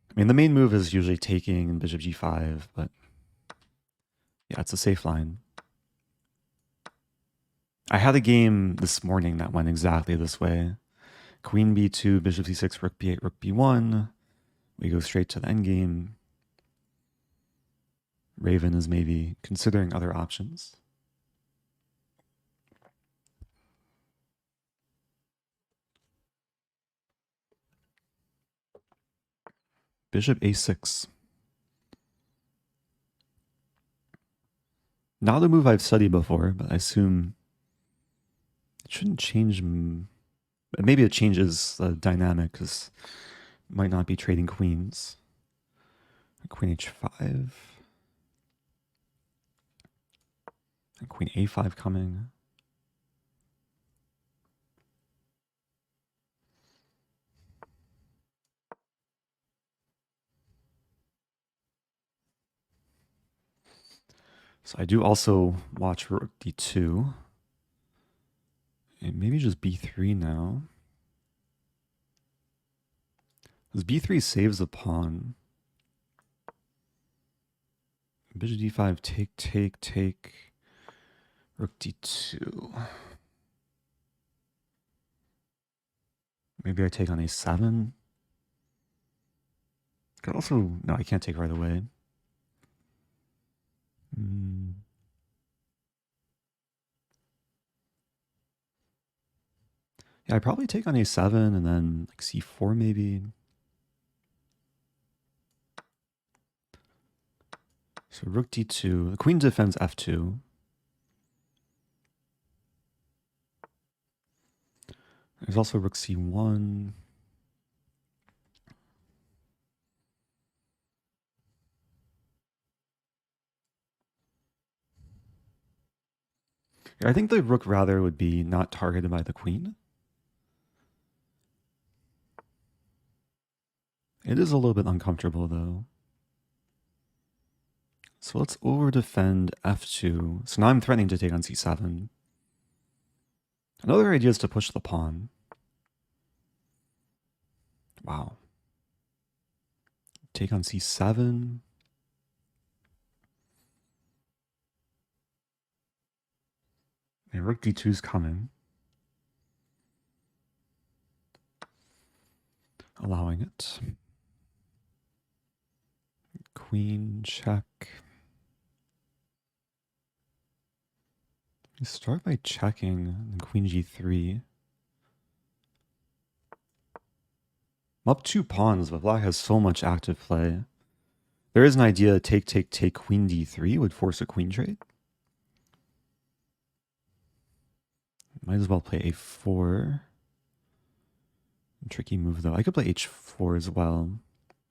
I mean, the main move is usually taking and Bishop G5, but yeah, it's a safe line. I had a game this morning that went exactly this way. Queen B2, Bishop C6, Rook B8, Rook B1. We go straight to the endgame. Raven is maybe considering other options. Bishop A6. Not a move I've studied before, but I assume it shouldn't change. Maybe it changes the dynamic because it might not be trading queens. Queen H5. And Queen A5 coming. So I do also watch Rook D2. And maybe just B3 now. Because B3 saves the pawn. Bishop D5, take. Rook D2. Maybe I take on A7. Could also, no, I can't take right away. Yeah, I probably take on A7 and then like C4 maybe. So Rook D2. The Queen defends F2. There's also Rook C1. I think the Rook rather would be not targeted by the Queen. It is a little bit uncomfortable though. So let's over defend F2. So now I'm threatening to take on C7. Another idea is to push the pawn. Wow. Take on C7. And Rook D2 is coming. Allowing it. Queen check. You start by checking, and Queen G3. I'm up 2 pawns, but Black has so much active play. There is an idea take, Queen D3 would force a queen trade. Might as well play A4. Tricky move though. I could play H4 as well.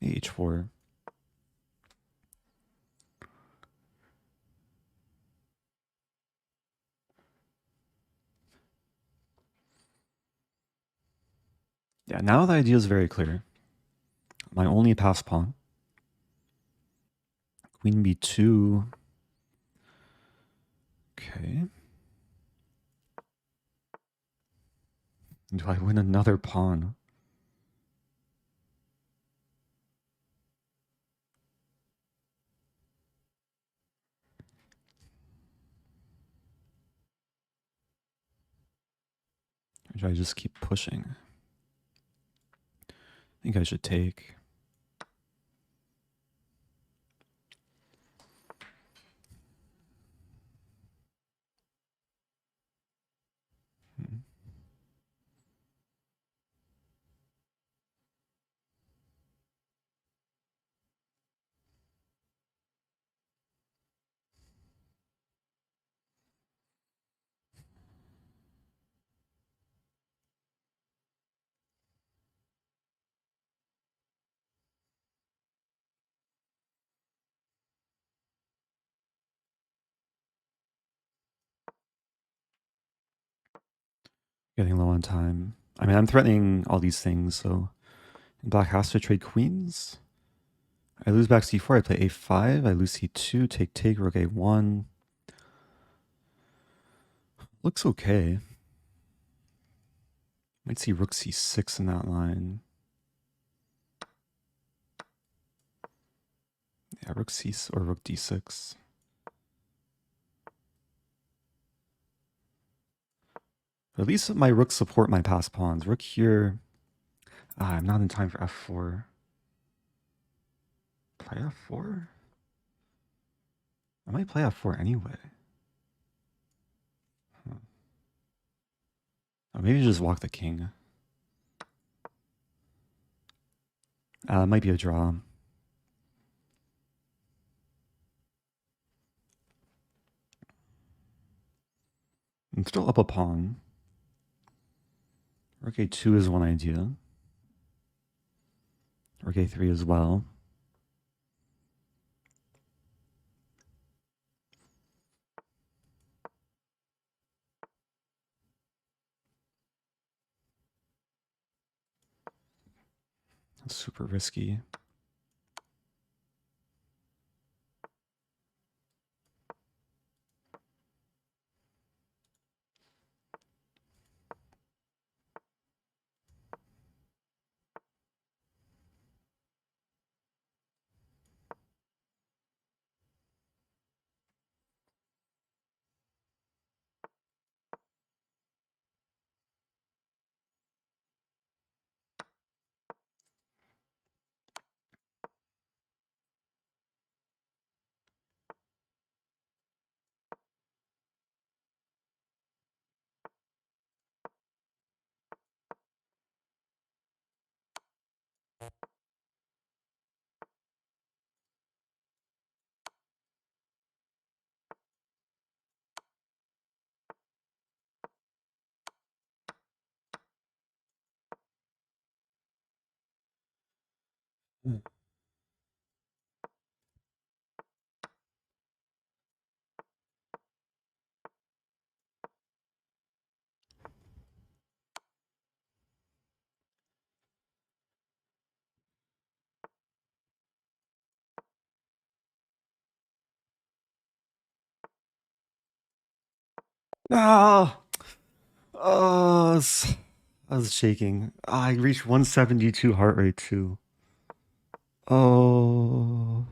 H4. Yeah, now the idea is very clear. My only pass pawn. Queen B2. Okay. Do I win another pawn? Or do I just keep pushing? I think I should take. Getting low on time. I mean, I'm threatening all these things, so black has to trade queens. I lose back c4, I play a5, I lose c2, take, rook a1. Looks okay. Might see rook c6 in that line. Yeah, rook c or rook d6. At least my rooks support my passed pawns. Rook here. I'm not in time for f4. Play f4? I might play f4 anyway. Oh, maybe just walk the king. It might be a draw. I'm still up a pawn. Rook a2 is one idea. Rook a3 as well. That's super risky. Ah! Oh, I was shaking. I reached 172 heart rate too. Oh.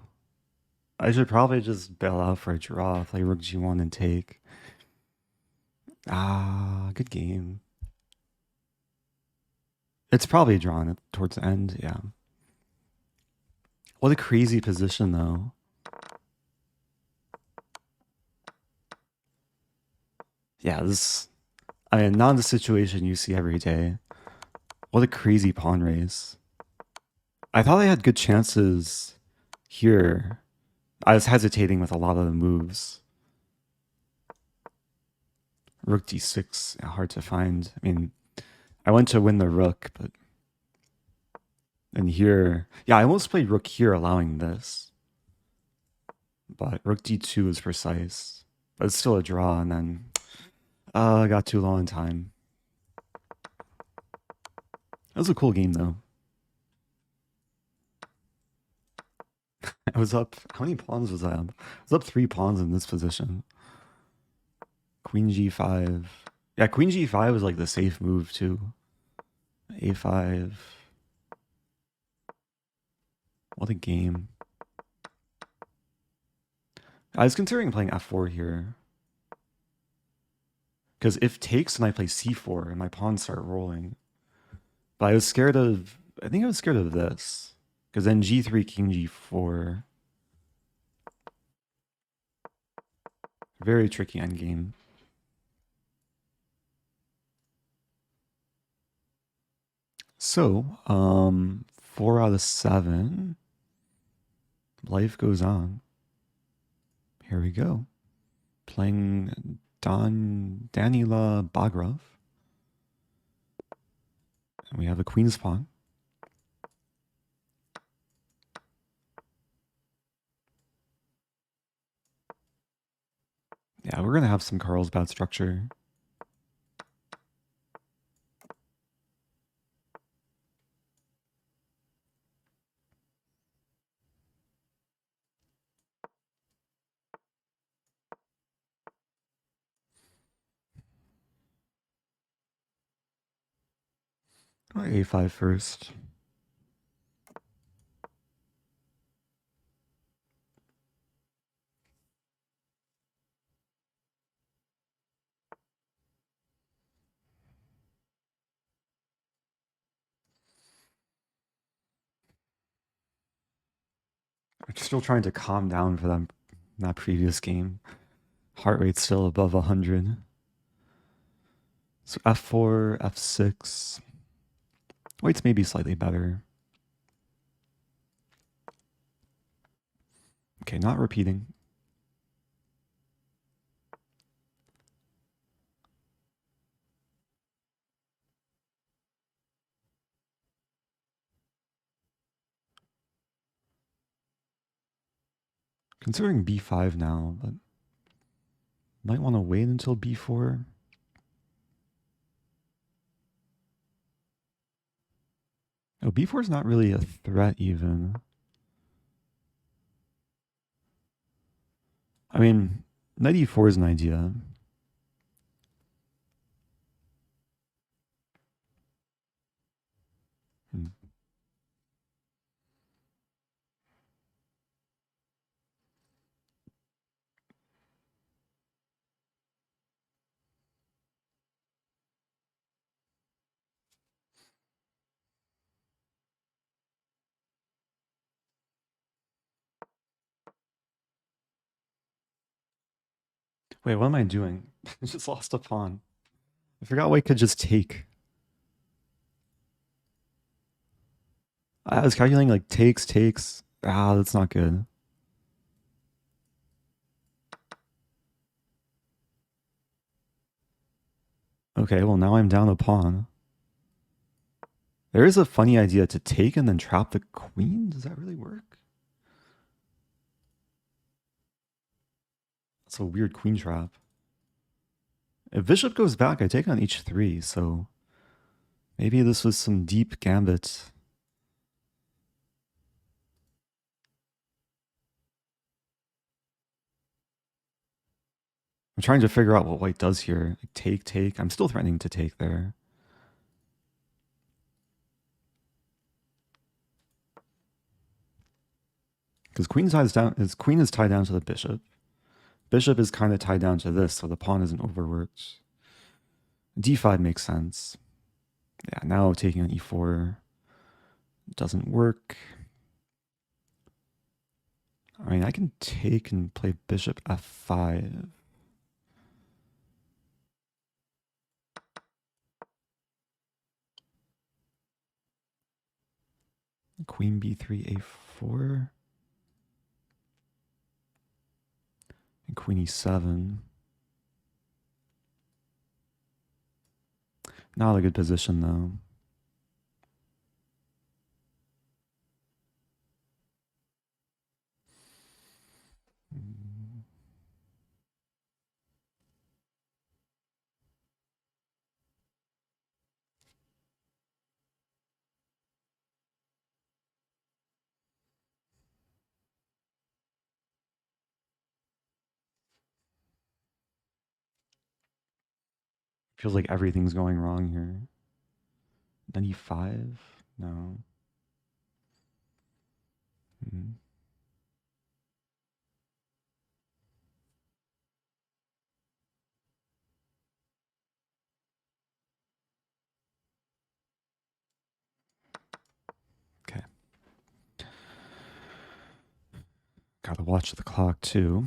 I should probably just bail out for a draw, play rook g1 and take. Good game. It's probably drawn towards the end, yeah. What a crazy position, though. Yeah, not the situation you see every day. What a crazy pawn race. I thought I had good chances here. I was hesitating with a lot of the moves. Rook d6, hard to find. I mean, I went to win the rook, but... And here... Yeah, I almost played rook here, allowing this. But rook d2 is precise. But it's still a draw, and then... I got too low in time. That was a cool game, though. I was up... How many pawns was I up? I was up 3 pawns in this position. Queen g5. Yeah, queen g5 was like the safe move, too. a5. What a game. I was considering playing f4 here. Because if takes and I play c4 and my pawns start rolling. But I was scared of... I think I was scared of this. Because then g3, king g4. Very tricky endgame. So, 4 out of 7. Life goes on. Here we go. Playing DanylaBagrov. And we have a queen's pawn. Yeah, we're going to have some Carlsbad structure. Or a5 first. I'm still trying to calm down for that previous game. Heart rate's still above 100. So f4, f6. White's maybe slightly better. Okay, not repeating. Considering b5 now, but might want to wait until b4. Oh, b4 is not really a threat even. I mean, knight e4 is an idea. Hmm. Wait, what am I doing? I just lost a pawn. I forgot white could just take. I was calculating like takes. Ah, that's not good. Okay, well now I'm down a pawn. There is a funny idea to take and then trap the queen. Does that really work? That's a weird queen trap. If bishop goes back, I take on h3, so maybe this was some deep gambit. I'm trying to figure out what white does here. Like take. I'm still threatening to take there. Because queen is tied down to the bishop. Bishop is kind of tied down to this, so the pawn isn't overworked. d5 makes sense. Yeah, now taking on e4 doesn't work. I mean, I can take and play bishop f5. Queen b3, a4. And queen e7. Not a good position, though. Feels like everything's going wrong here. Then e5? No. Hmm. Okay. Gotta watch the clock, too.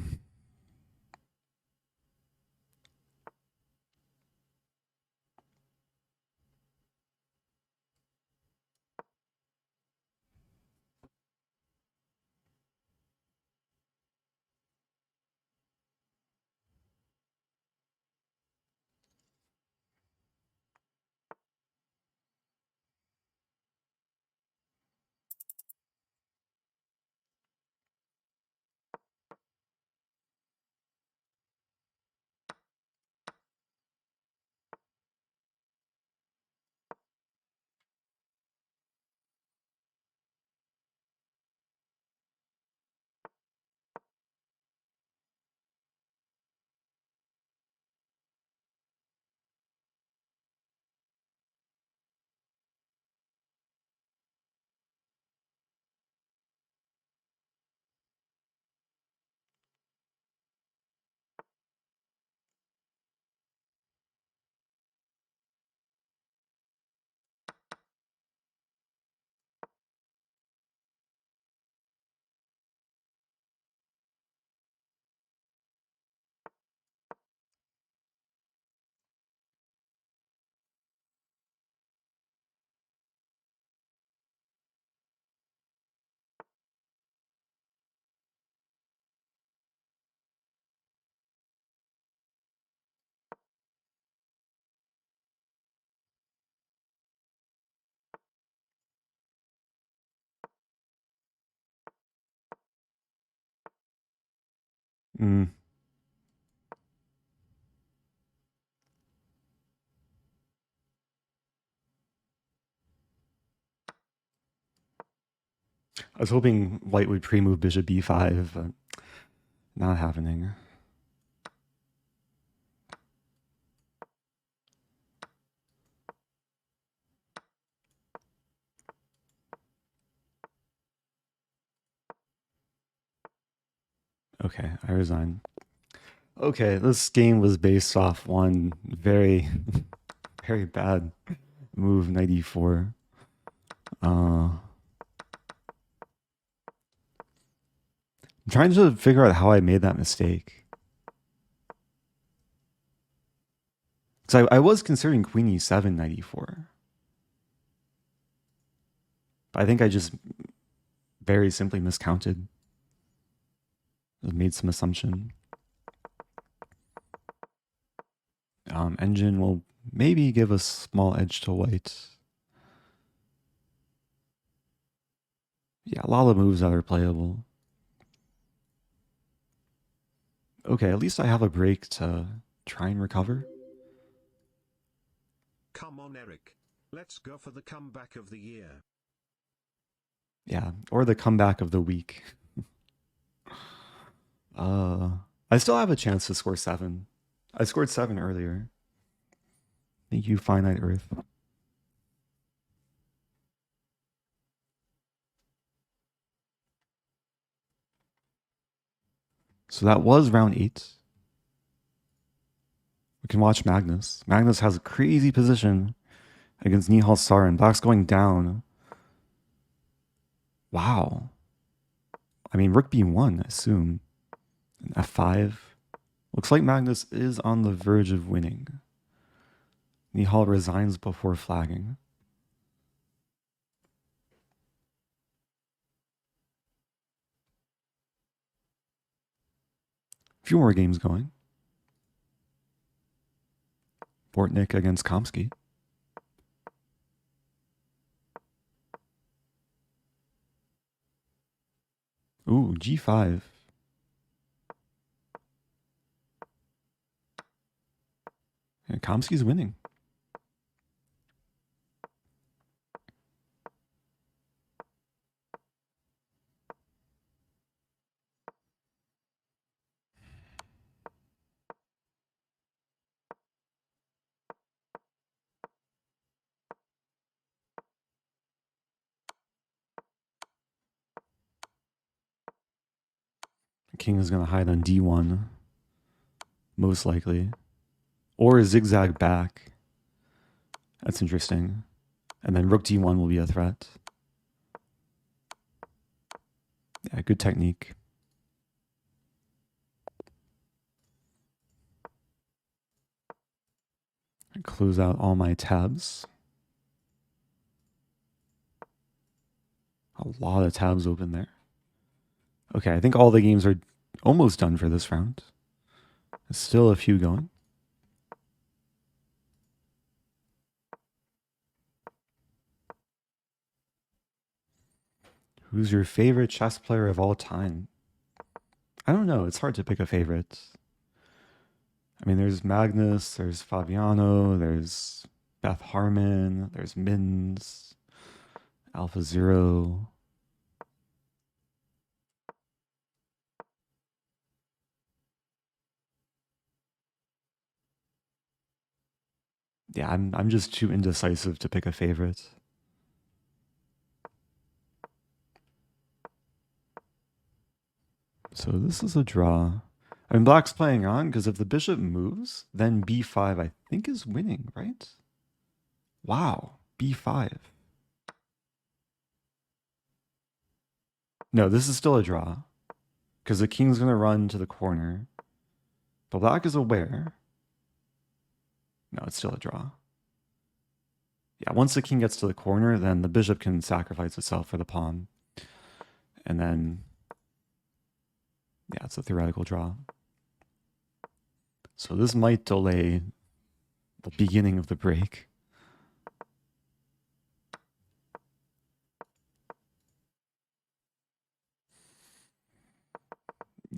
Mm. I was hoping white would pre-move bishop b5, but not happening. Okay, I resign. Okay, this game was based off one very, very bad move, knight e4. I'm trying to figure out how I made that mistake. Because I was considering queen e7, knight e4. But I think I just very simply miscounted. Made some assumption. Engine will maybe give a small edge to white. Yeah, a lot of moves that are playable. Okay, at least I have a break to try and recover. Come on, Eric. Let's go for the comeback of the year. Yeah, or the comeback of the week. I still have a chance to score 7. I scored 7 earlier. Thank you, Finite Earth. So that was round 8. We can watch Magnus. Magnus has a crazy position against Nihal Sarin. Black's going down. Wow. I mean, rook b1, I assume. And f5. Looks like Magnus is on the verge of winning. Nihal resigns before flagging. A few more games going. Bortnik against Kamsky. Ooh, g5. And Kamsky's winning. The king is going to hide on d1, most likely. Or zigzag back. That's interesting. And then rook d1 will be a threat. Yeah, good technique. I close out all my tabs. A lot of tabs open there. Okay, I think all the games are almost done for this round. There's still a few going. Who's your favorite chess player of all time? I don't know. It's hard to pick a favorite. I mean, there's Magnus, there's Fabiano, there's Beth Harmon, there's Mittens, Alpha Zero. Yeah, I'm just too indecisive to pick a favorite. So this is a draw. I mean, black's playing on because if the bishop moves, then b5 I think is winning, right? Wow, b5. No, this is still a draw because the king's going to run to the corner. But black is aware. No, it's still a draw. Yeah, once the king gets to the corner, then the bishop can sacrifice itself for the pawn. And then, yeah, it's a theoretical draw. So this might delay the beginning of the break.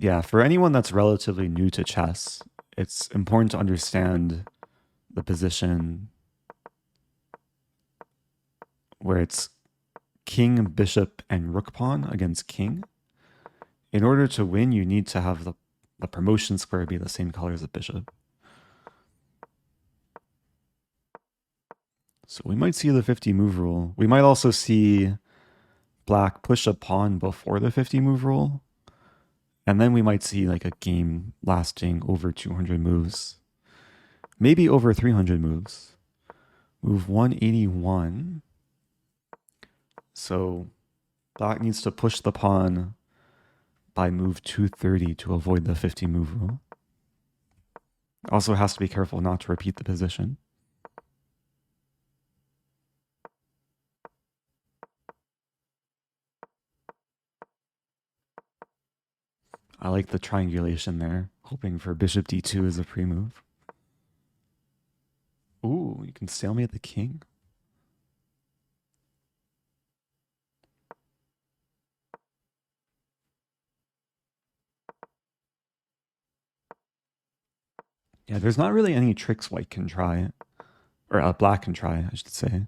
Yeah, for anyone that's relatively new to chess, it's important to understand the position where it's king, bishop, and rook pawn against king. In order to win, you need to have the promotion square be the same color as the bishop. So we might see the 50 move rule. We might also see black push a pawn before the 50 move rule. And then we might see like a game lasting over 200 moves. Maybe over 300 moves. Move 181. So black needs to push the pawn by move 230 to avoid the 50 move rule. Also has to be careful not to repeat the position. I like the triangulation there, hoping for bishop d2 as a pre-move. Ooh, you can stalemate the king. Yeah, there's not really any tricks white can try, or black can try, I should say.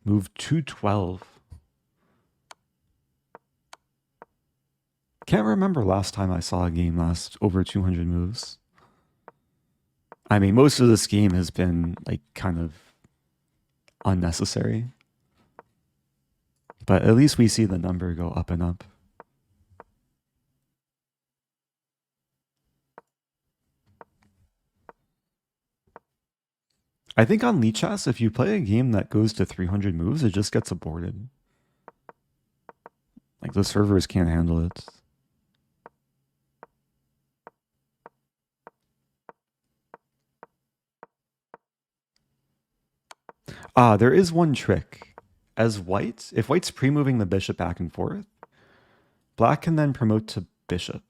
Move 212. Can't remember last time I saw a game last over 200 moves. I mean, most of this game has been like kind of unnecessary. But at least we see the number go up and up. I think on Lichess, if you play a game that goes to 300 moves, it just gets aborted. Like the servers can't handle it. There is one trick. As white, if white's pre-moving the bishop back and forth, black can then promote to bishop.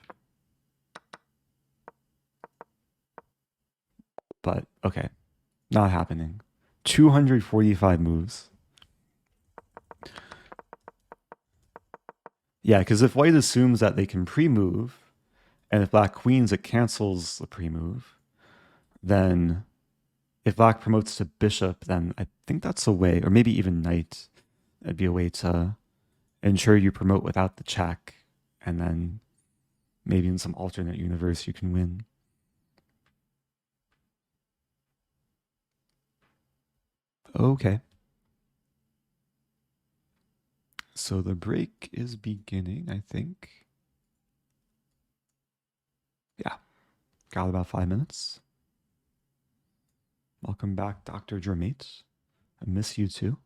But, okay. Not happening. 245 moves. Yeah, because if white assumes that they can pre-move, and if black queens, it cancels the pre-move, then if black promotes to bishop, then I think that's a way, or maybe even knight. It'd be a way to ensure you promote without the check, and then maybe in some alternate universe you can win. Okay. So the break is beginning, I think. Yeah, got about 5 minutes. Welcome back, Dr. Dramate. I miss you too.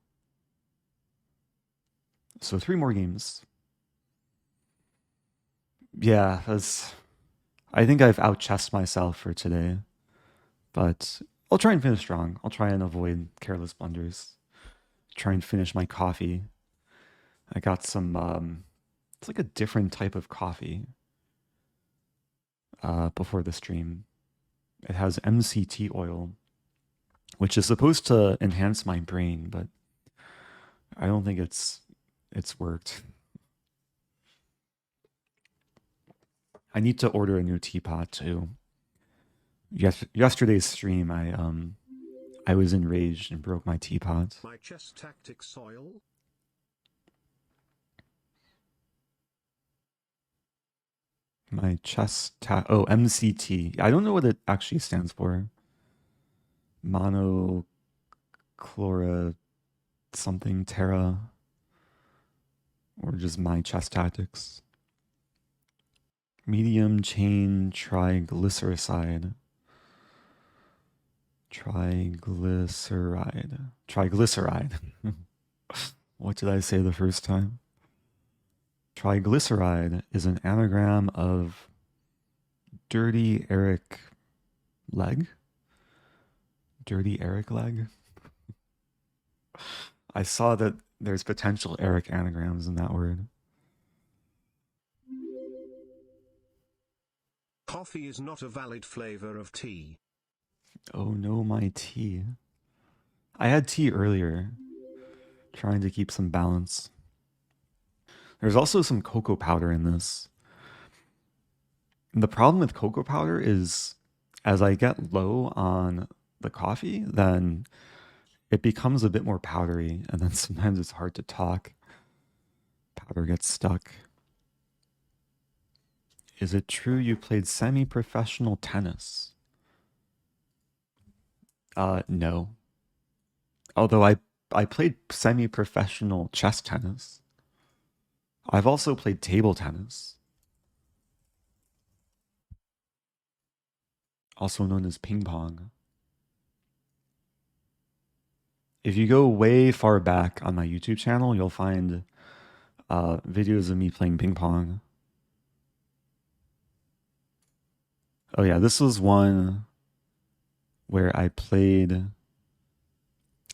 So 3 more games. Yeah, I think I've out-chessed myself for today. But I'll try and finish strong. I'll try and avoid careless blunders. Try and finish my coffee. I got some, it's like a different type of coffee before the stream. It has MCT oil, which is supposed to enhance my brain, but I don't think it's worked. I need to order a new teapot too. Yesterday's stream, I was enraged and broke my teapot. My chess tactics oil. My MCT. I don't know what it actually stands for. Monochlora something Terra. Or just my chess tactics. Medium chain triglyceride. Triglyceride. What did I say the first time? Triglyceride is an anagram of dirty Eric leg. Dirty Eric leg. I saw that there's potential Eric anagrams in that word. Coffee is not a valid flavor of tea. Oh no, my tea. I had tea earlier, trying to keep some balance. There's also some cocoa powder in this. The problem with cocoa powder is as I get low on the coffee, then it becomes a bit more powdery, and then sometimes it's hard to talk. Powder gets stuck. Is it true you played semi-professional tennis? No. Although I played semi-professional chess tennis. I've also played table tennis, also known as ping pong. If you go way far back on my YouTube channel, you'll find videos of me playing ping pong. Oh yeah, this was one where I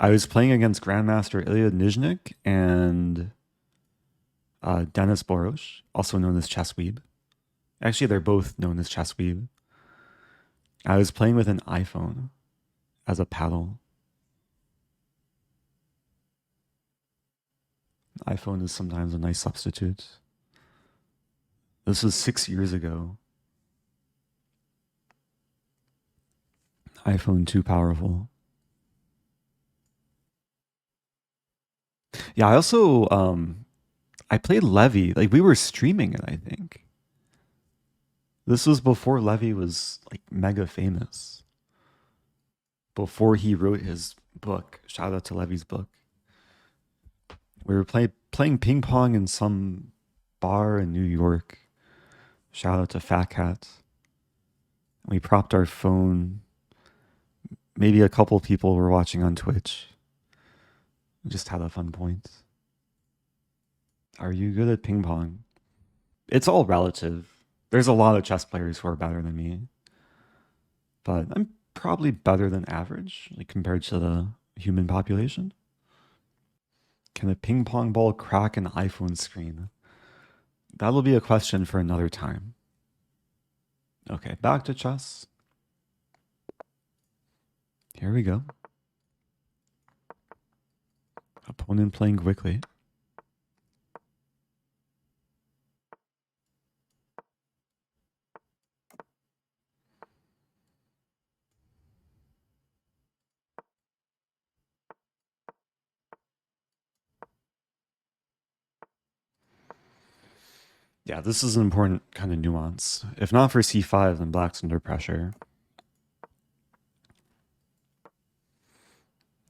was playing against Grandmaster Ilya Nizhnik and Denis Borosh, also known as Chessweeb. Actually, they're both known as Chessweeb. I was playing with an iPhone as a paddle. iPhone is sometimes a nice substitute. This was 6 years ago. iPhone too powerful. Yeah, I also I played Levy. Like we were streaming it, I think. This was before Levy was like mega famous. Before he wrote his book. Shout out to Levy's book. We were playing ping pong in some bar in New York. Shout out to Fat Cat. We propped our phone. Maybe a couple people were watching on Twitch. We just had a fun point. Are you good at ping pong? It's all relative. There's a lot of chess players who are better than me. But I'm probably better than average, like compared to the human population. Can a ping pong ball crack an iPhone screen? That'll be a question for another time. Okay, back to chess. Here we go. Opponent playing quickly. Yeah, this is an important kind of nuance. If not for c5, then black's under pressure.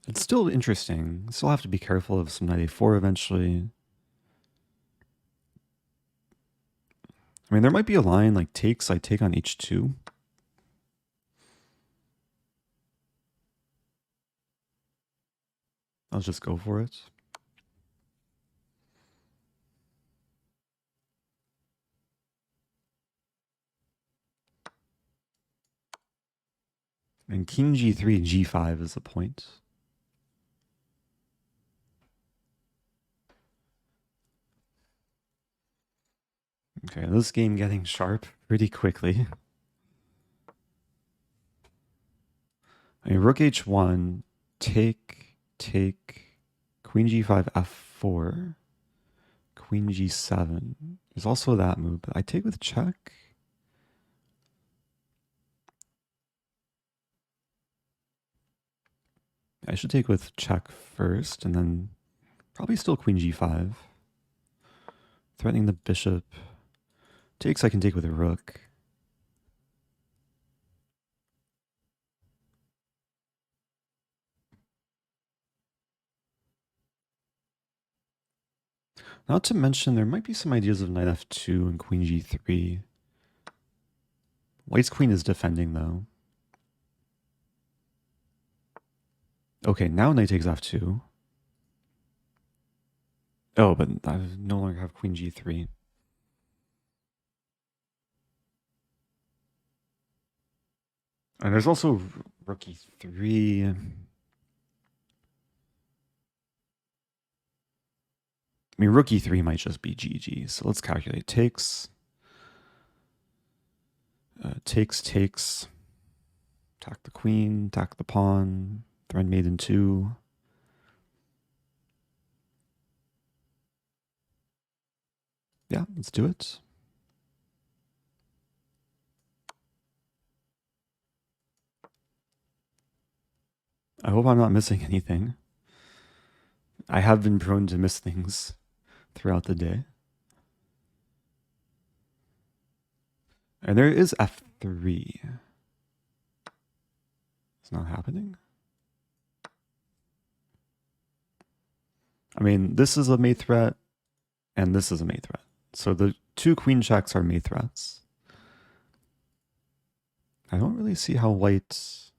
It's still interesting. Still have to be careful of some knight a4 eventually. I mean, there might be a line like takes, I take on h2. I'll just go for it. And king g3, g5 is the point. Okay, this game getting sharp pretty quickly. I mean, rook h1, take, queen g5, f4, queen g7. There's also that move, but I take with check. I should take with check first, and then probably still queen g5. Threatening the bishop. Takes I can take with a rook. Not to mention, there might be some ideas of knight f2 and queen g3. White's queen is defending, though. Okay, now knight takes f2. Oh, but I no longer have queen g3. And there's also rook e3. I mean, rook e3 might just be GG. So let's calculate. Takes. Attack the queen, attack the pawn, thread maiden 2. Yeah, let's do it. I hope I'm not missing anything. I have been prone to miss things throughout the day. And there is f3. It's not happening. I mean, this is a mate threat, and this is a mate threat. So the 2 queen checks are mate threats. I don't really see how white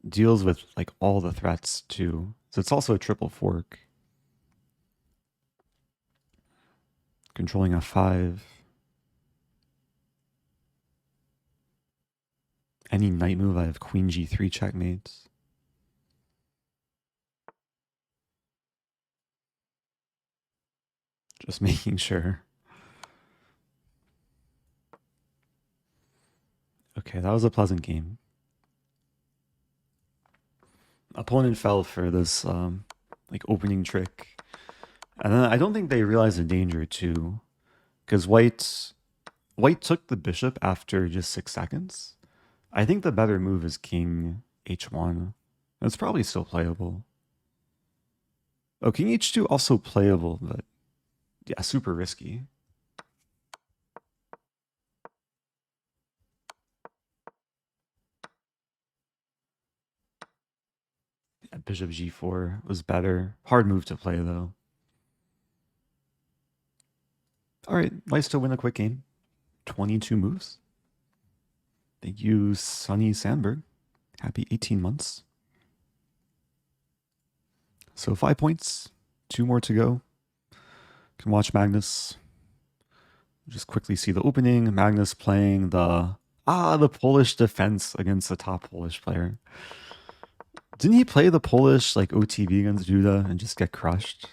deals with like all the threats too. So it's also a triple fork. Controlling f5. Any knight move, I have queen g3 checkmate. Just making sure. Okay, that was a pleasant game. Opponent fell for this like opening trick. And then I don't think they realized the danger too. Because white took the bishop after just 6 seconds. I think the better move is king h1. It's probably still playable. Oh, king h2 also playable, but yeah, super risky. Yeah, bishop g4 was better. Hard move to play though. All right, nice to win a quick game. 22 moves. Thank you, Sunny Sandberg. Happy 18 months. So 5 points, 2 more to go. Can watch Magnus. Just quickly see the opening. Magnus playing the Polish defense against the top Polish player. Didn't he play the Polish like OTB against Duda and just get crushed?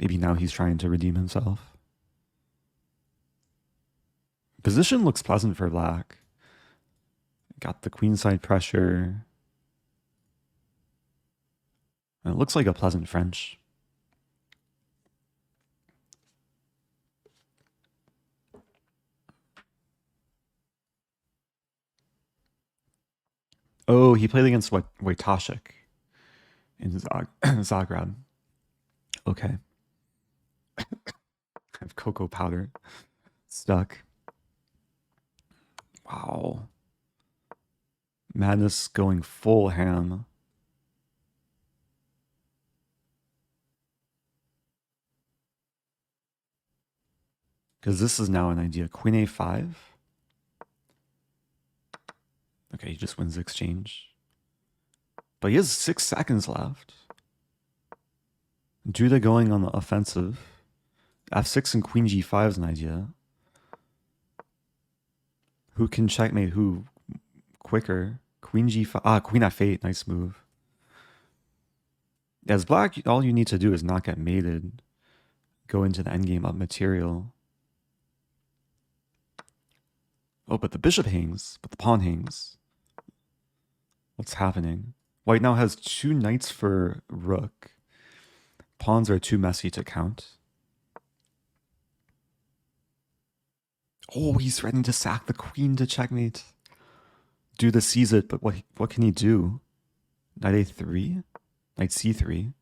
Maybe now he's trying to redeem himself. Position looks pleasant for black. Got the queenside pressure. And it looks like a pleasant French. Oh, he played against Wojtaszek in Zagreb. Okay. I have cocoa powder stuck. Wow. Madness going full ham. Because this is now an idea. Queen a5. Okay, he just wins the exchange. But he has 6 seconds left. Duda going on the offensive. f6 and queen g5 is an idea. Who can checkmate who quicker? Queen g5. Queen f8. Nice move. As black, all you need to do is not get mated. Go into the endgame up material. Oh, but the bishop hangs. But the pawn hangs. What's happening? White now has 2 knights for rook. Pawns are too messy to count. Oh, he's threatening to sack the queen to checkmate. Duda sees it, but what can he do? Knight a3? Knight c3?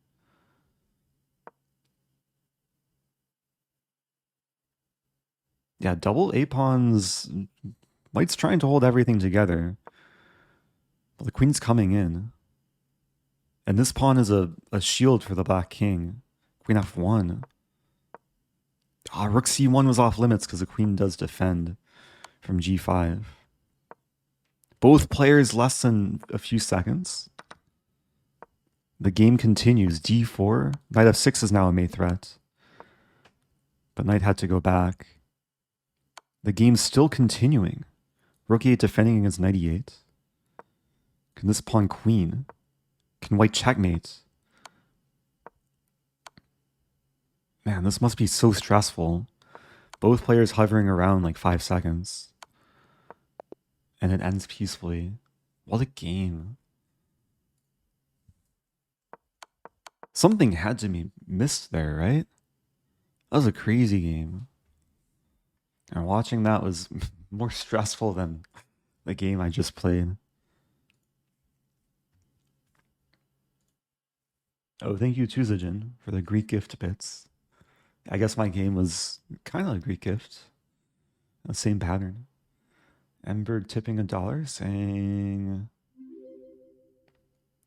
Yeah, double a-pawns. White's trying to hold everything together. But the queen's coming in. And this pawn is a shield for the black king. Queen f1. Rook c1 was off limits because the queen does defend from g5. Both players less than a few seconds. The game continues. d4. Knight f6 is now a mate threat. But knight had to go back. The game's still continuing. Rook e8 defending against knight e8. Can this pawn queen? Can white checkmate? Man, this must be so stressful. Both players hovering around like 5 seconds. And it ends peacefully. What a game. Something had to be missed there, right? That was a crazy game. And watching that was more stressful than the game I just played. Oh, thank you, Tuzajin, for the Greek gift bits. I guess my game was kind of a Greek gift. The same pattern. Emberg tipping $1, saying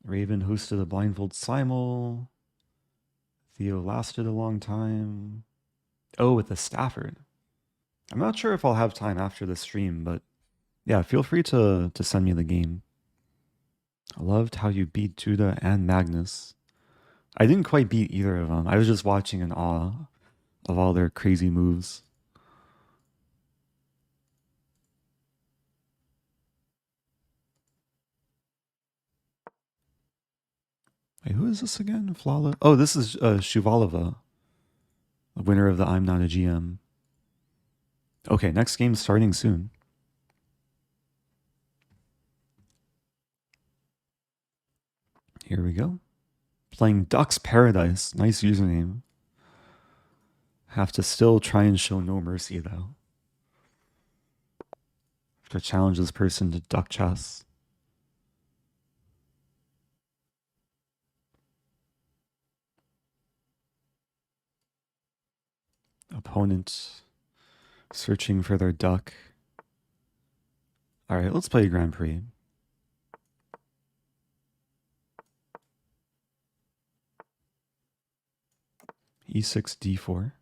Raven hosted a blindfold simul. Theo lasted a long time. Oh, with the Stafford. I'm not sure if I'll have time after the stream, but yeah, feel free to send me the game. I loved how you beat Tuda and Magnus. I didn't quite beat either of them. I was just watching in awe of all their crazy moves. Wait, who is this again? Flawless? Oh, this is Shuvalova, the winner of the I'm Not a GM. Okay, next game starting soon. Here we go. Playing DucksParadise. Nice username. Have to still try and show no mercy, though. Have to challenge this person to duck chess. Opponent searching for their duck. All right, let's play Grand Prix. E6, D4.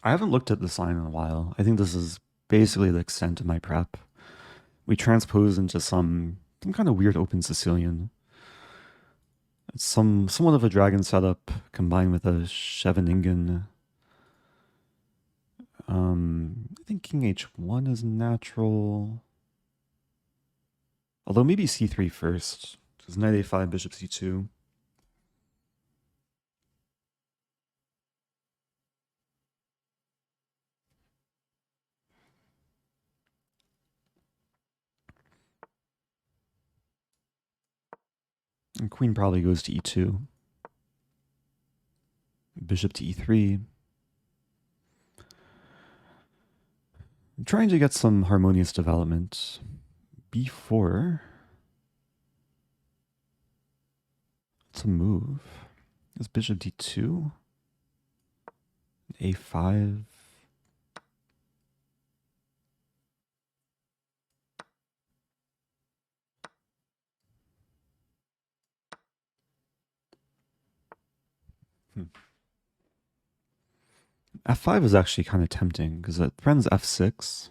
I haven't looked at this line in a while. I think this is basically the extent of my prep. We transpose into some kind of weird open Sicilian. It's somewhat of a dragon setup combined with a Scheveningen. I think King H1 is natural. Although maybe C3 first. Because Knight A5, Bishop C2. And Queen probably goes to E2. Bishop to E3. I'm trying to get some harmonious development. B4. It's a move. Is Bishop D2? A5. F5 is actually kind of tempting because it threatens F6.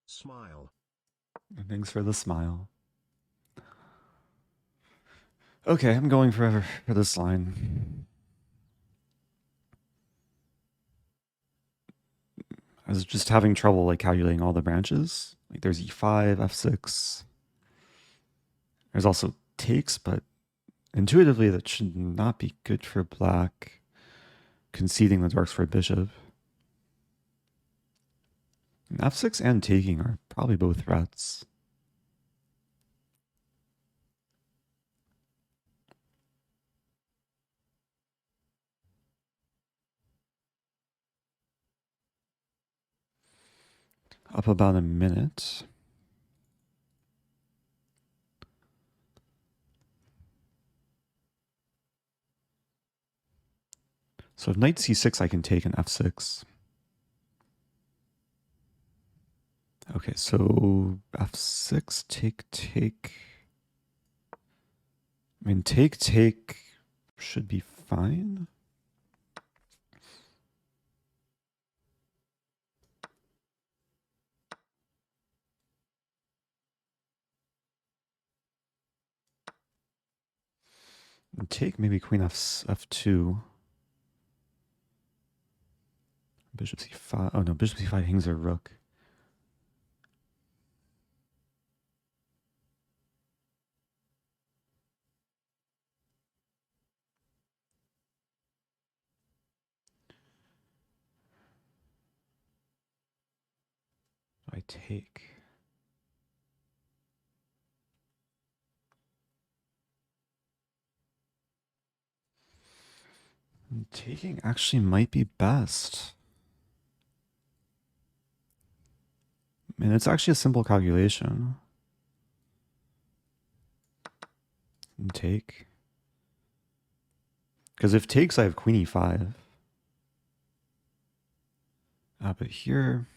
Smile. Thanks for the smile. Okay, I'm going for this line. I was just having trouble like calculating all the branches. Like there's E5, F6. There's also takes, but intuitively that should not be good for black, conceding the darks for a bishop. And F6 and taking are probably both threats. Up about a minute. So if knight c6, I can take an f6. Okay, so f6, take, take. I mean, take, take should be fine. And take maybe queen f2. Bishop c5. Oh no, bishop c5 hangs a rook. I take. And taking actually might be best. I mean, it's actually a simple calculation. And take. Because if takes, I have queen e5. But here...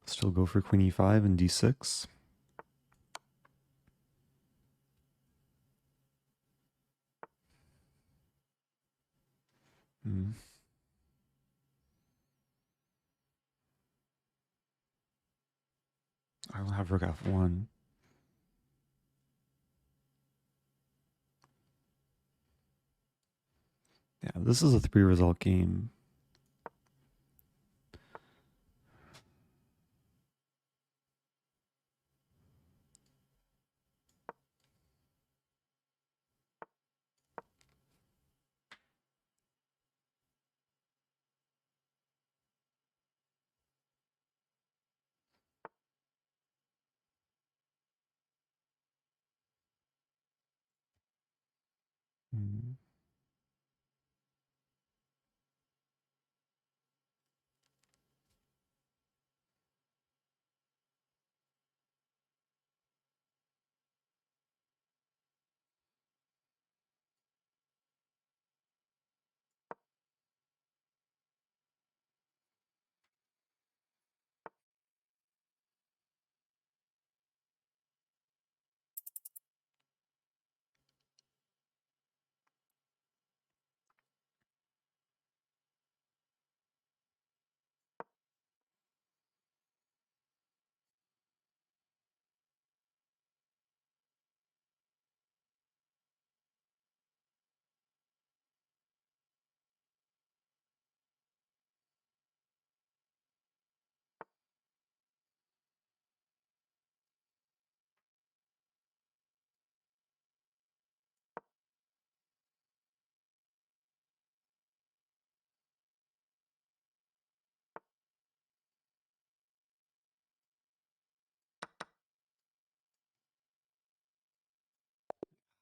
Still go for queen e5 and d6. I will have rook f1. Yeah, this is a 3-result game.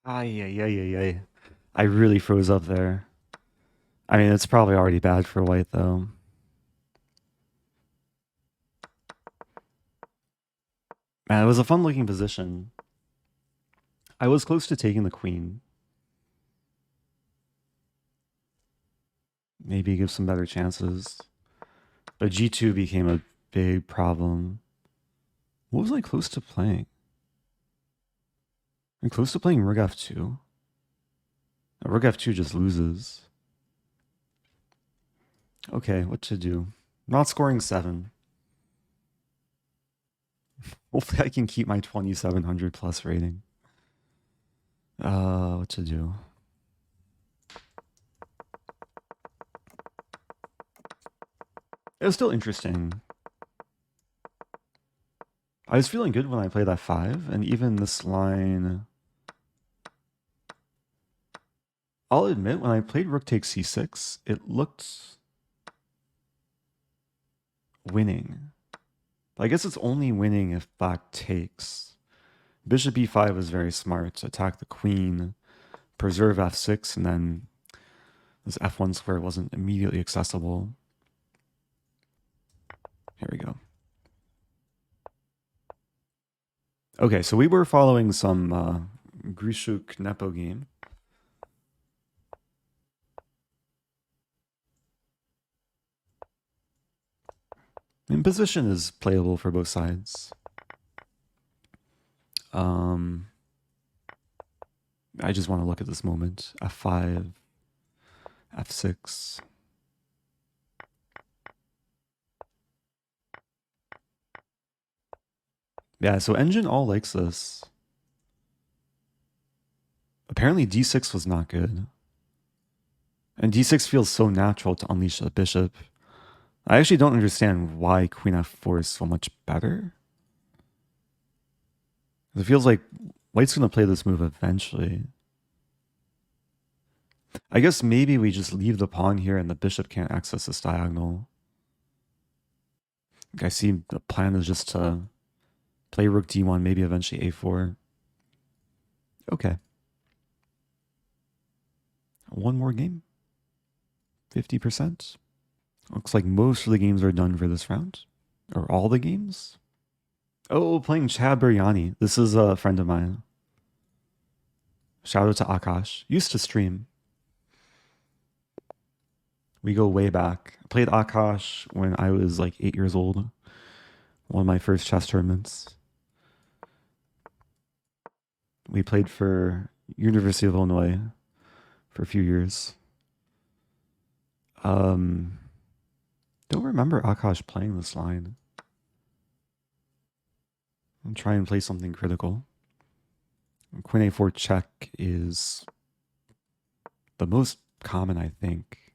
Ay, ay, ay, ay, ay. I really froze up there. I mean, it's probably already bad for white, though. Man, it was a fun-looking position. I was close to taking the queen. Maybe give some better chances. But g2 became a big problem. What was I close to playing? I'm close to playing rook f2. Rook f2 just loses. Okay, what to do? Not scoring 7. Hopefully I can keep my 2700 plus rating. What to do? It was still interesting. I was feeling good when I played f5, and even this line... I'll admit, when I played rook takes c6, it looked winning. I guess it's only winning if black takes. Bishop e5 is very smart. Attack the queen, preserve f6, and then this f1 square wasn't immediately accessible. Here we go. Okay, so we were following some Grishuk Nepo game. And position is playable for both sides. I just want to look at this moment. f5, f6. Yeah, so engine all likes this. Apparently d6 was not good. And d6 feels so natural to unleash a bishop. I actually don't understand why queen f4 is so much better. It feels like white's going to play this move eventually. I guess maybe we just leave the pawn here and the bishop can't access this diagonal. I see the plan is just to play rook d1, maybe eventually a4. Okay. One more game. 50%. Looks like most of the games are done for this round. Or all the games. Oh, playing ChadBiryani. This is a friend of mine. Shout out to Akash. Used to stream. We go way back. I played Akash when I was like 8 years old. One of my first chess tournaments. We played for University of Illinois for a few years. Don't remember Akash playing this line. I'll try and play something critical. Queen a4 check is the most common, I think.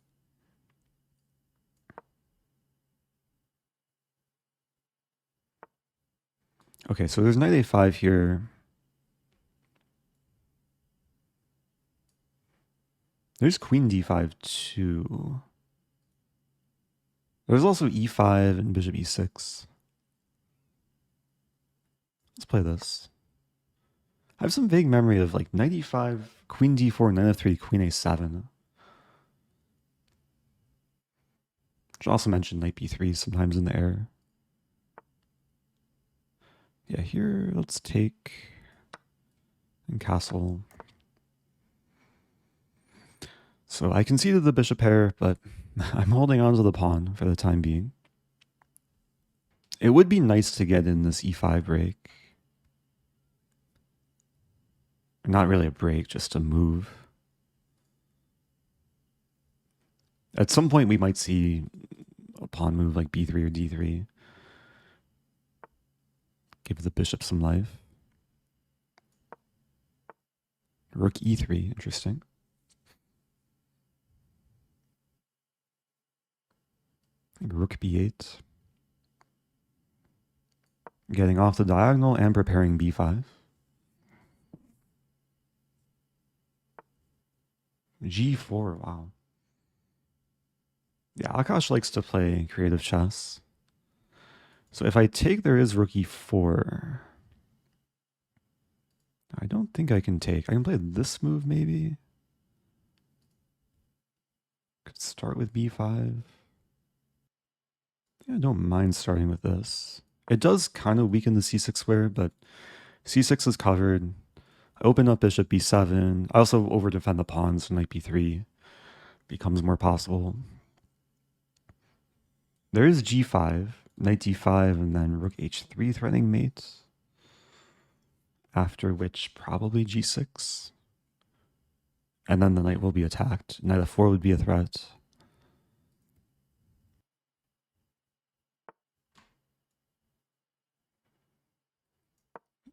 Okay, so there's knight a5 here. There's queen d5 too. There's also e5 and bishop e6. Let's play this. I have some vague memory of like knight e5, queen d4, knight f3, queen a7. Should also mention knight b3 sometimes in the air. Yeah, here let's take and castle. So I conceded the bishop pair, but I'm holding on to the pawn for the time being. It would be nice to get in this e5 break. Not really a break, just a move. At some point we might see a pawn move like b3 or d3. Give the bishop some life. Rook e3, interesting. Rook b8. Getting off the diagonal and preparing b5. g4, wow. Yeah, Akash likes to play creative chess. So if I take, there is rook e4. I don't think I can take. I can play this move maybe. Could start with b5. Yeah, I don't mind starting with this. It does kind of weaken the c6 square, but c6 is covered. I open up bishop b7. I also over-defend the pawns, so knight b3 becomes more possible. There is g5, knight d5, and then rook h3 threatening mate. After which, probably g6. And then the knight will be attacked. Knight f4 would be a threat.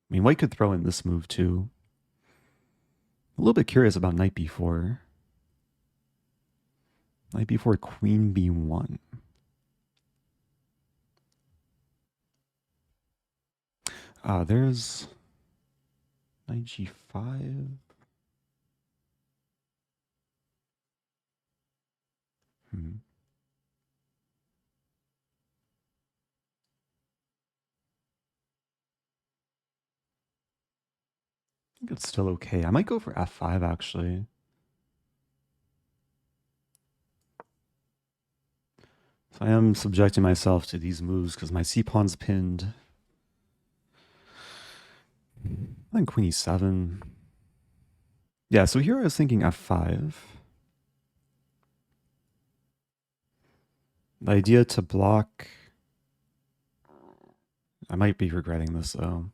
I mean, white could throw in this move too. A little bit curious about knight b4. Knight b4, queen b1. There's knight g5. I think it's still okay. I might go for f5 actually. So I am subjecting myself to these moves because my c-pawn's pinned. I think queen e7. Yeah, so here I was thinking f5. The idea to block... I might be regretting this though.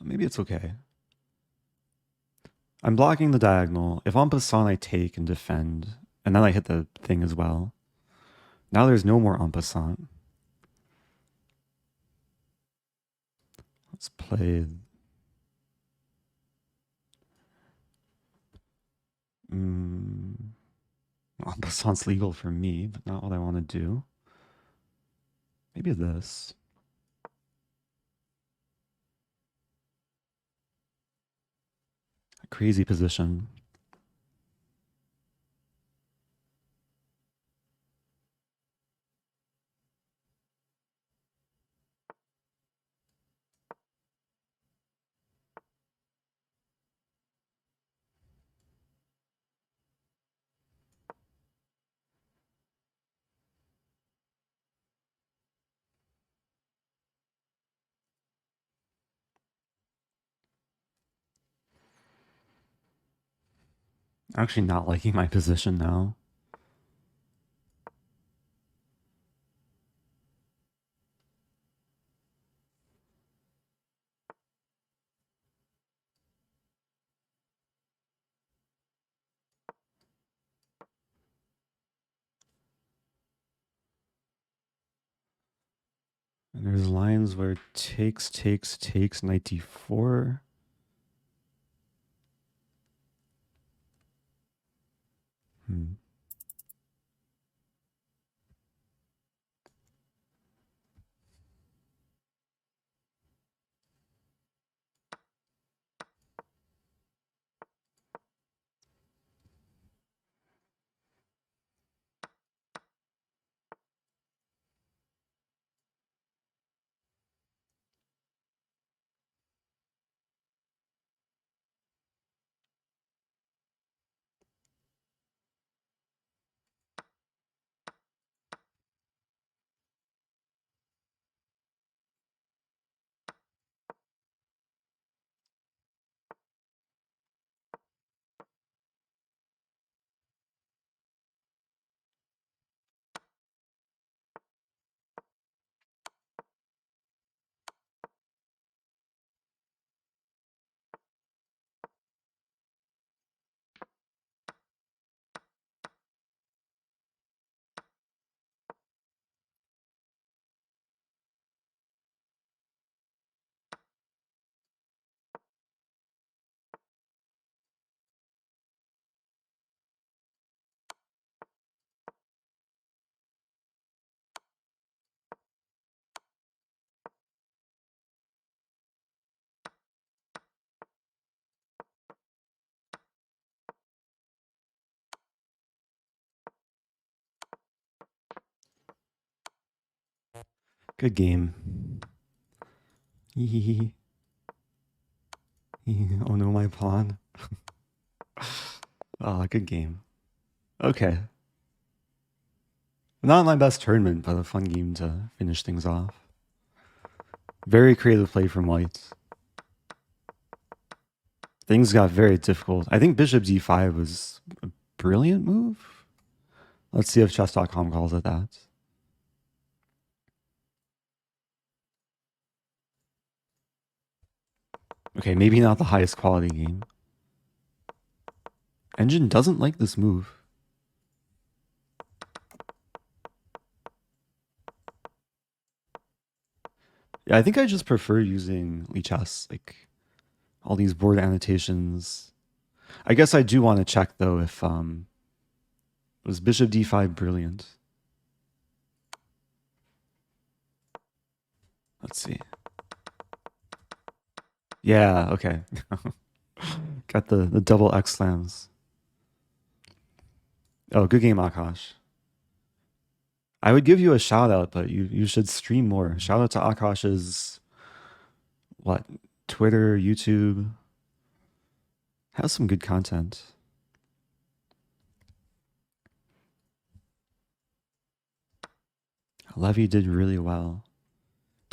Maybe it's okay. I'm blocking the diagonal. If en passant I take and defend, and then I hit the thing as well. Now there's no more en passant. Let's play. Well, that sounds legal for me, but not what I want to do. Maybe this. A crazy position. Actually not liking my position now. And there's lines where takes, 94. Good game. Oh no, my pawn. Oh, good game. Okay. Not my best tournament, but a fun game to finish things off. Very creative play from white. Things got very difficult. I think bishop d5 was a brilliant move. Let's see if chess.com calls it that. Okay, maybe not the highest quality game. Engine doesn't like this move. Yeah, I think I just prefer using Lichess, like all these board annotations. I guess I do want to check though if was bishop d5 brilliant. Let's see. Yeah, okay. Got the double X slams. Oh, good game, Akash. I would give you a shout out, but you should stream more. Shout out to Akash's what? Twitter, YouTube. Has some good content. Levy did really well.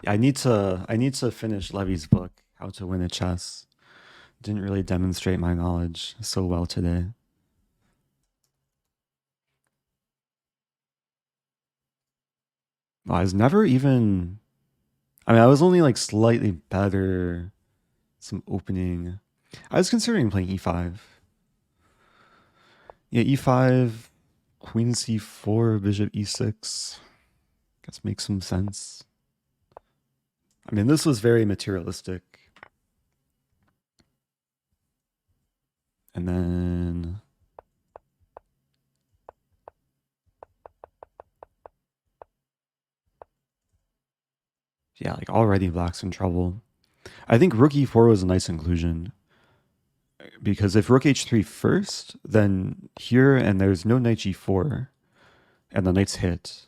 I need to finish Levy's book, How to Win at Chess. Didn't really demonstrate my knowledge so well today. I was never even. I mean, I was only like slightly better. Some opening. I was considering playing e5. Yeah, e5, queen c4, bishop e6. Guess makes some sense. I mean, this was very materialistic. And then... yeah, like already black's in trouble. I think rook e4 was a nice inclusion. Because if rook h3 first, then here and there's no knight g4, and the knight's hit.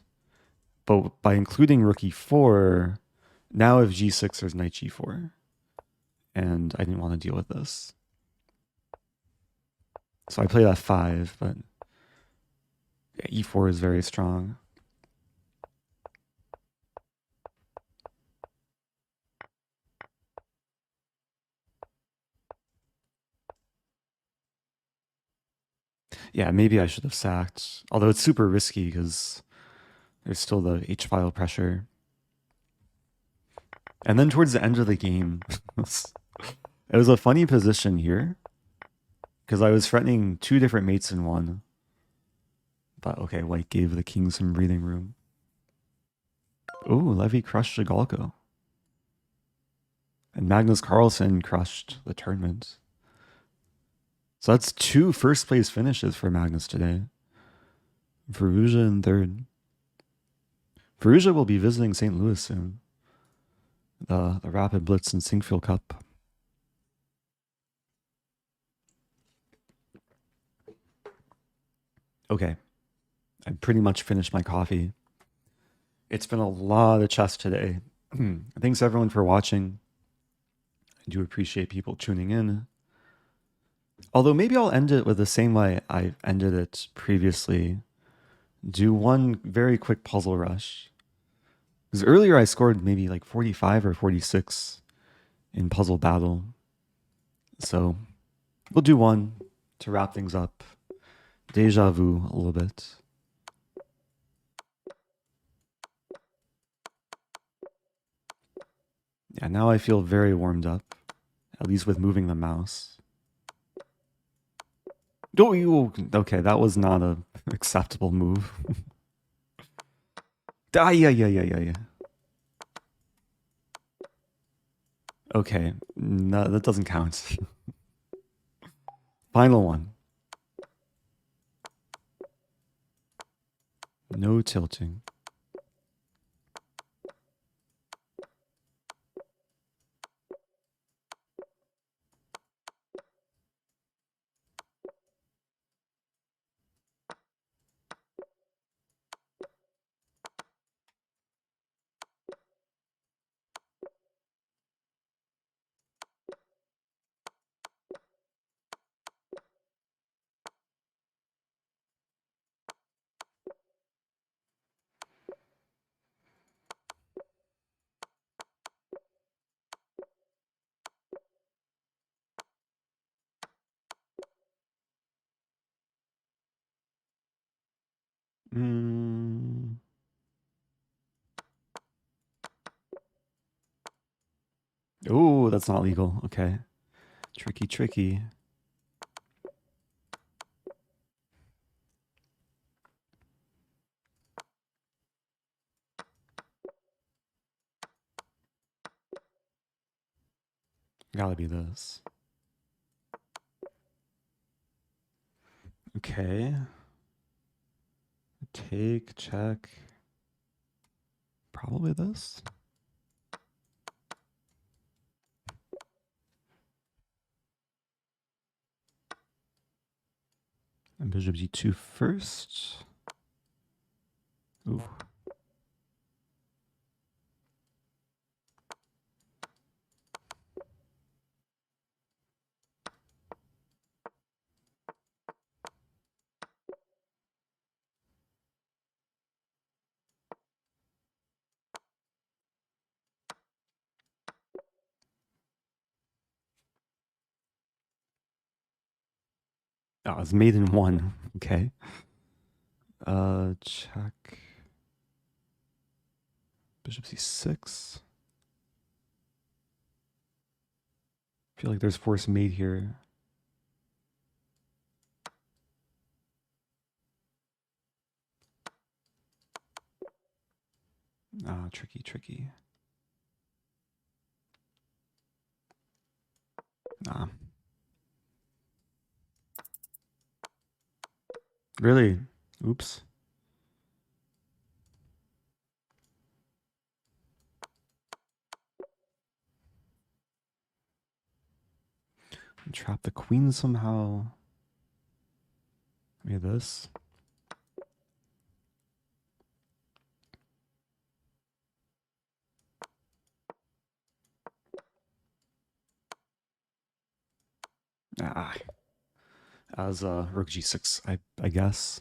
But by including rook e4, now if g6, there's knight g4. And I didn't want to deal with this. So I played f5, but yeah, e4 is very strong. Yeah, maybe I should have sacked. Although it's super risky because there's still the h-file pressure. And then towards the end of the game, it was a funny position here because I was threatening two different mates in one. But okay, white gave the king some breathing room. Oh, Levy crushed Shigalko. And Magnus Carlsen crushed the tournament. So that's 2 first place finishes for Magnus today. Veruja in third. Veruja will be visiting St. Louis soon. The Rapid Blitz and Sinkfield Cup. Okay. I pretty much finished my coffee. It's been a lot of chess today. Thanks everyone for watching. I do appreciate people tuning in. Although maybe I'll end it with the same way I ended it previously. Do one very quick puzzle rush. Because earlier I scored maybe like 45 or 46 in Puzzle Battle. So we'll do one to wrap things up. Deja vu a little bit. Yeah, now I feel very warmed up, at least with moving the mouse. Oh, okay, that was not an acceptable move. Yeah. Okay, no, that doesn't count. Final one. No tilting. Oh, that's not legal. Okay. Tricky. Gotta be this. Okay. Take, check. Probably this. And bishop g2 first. Ooh. Oh, it's made in one. Okay. Check. Bishop c6. I feel like there's force mate here. Ah, tricky. Nah. Really? Oops. Trap the queen somehow. Maybe this. Ah. As rook g6, I guess.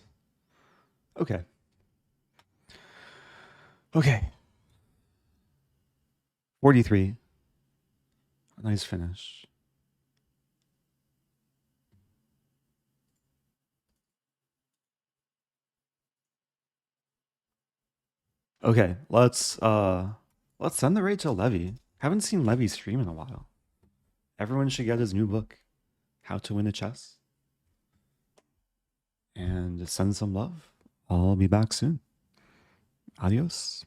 Okay. Okay. 43. A nice finish. Okay, let's send the raid to Levy. Haven't seen Levy stream in a while. Everyone should get his new book, How to Win a Chess. And send some love. I'll be back soon. Adios.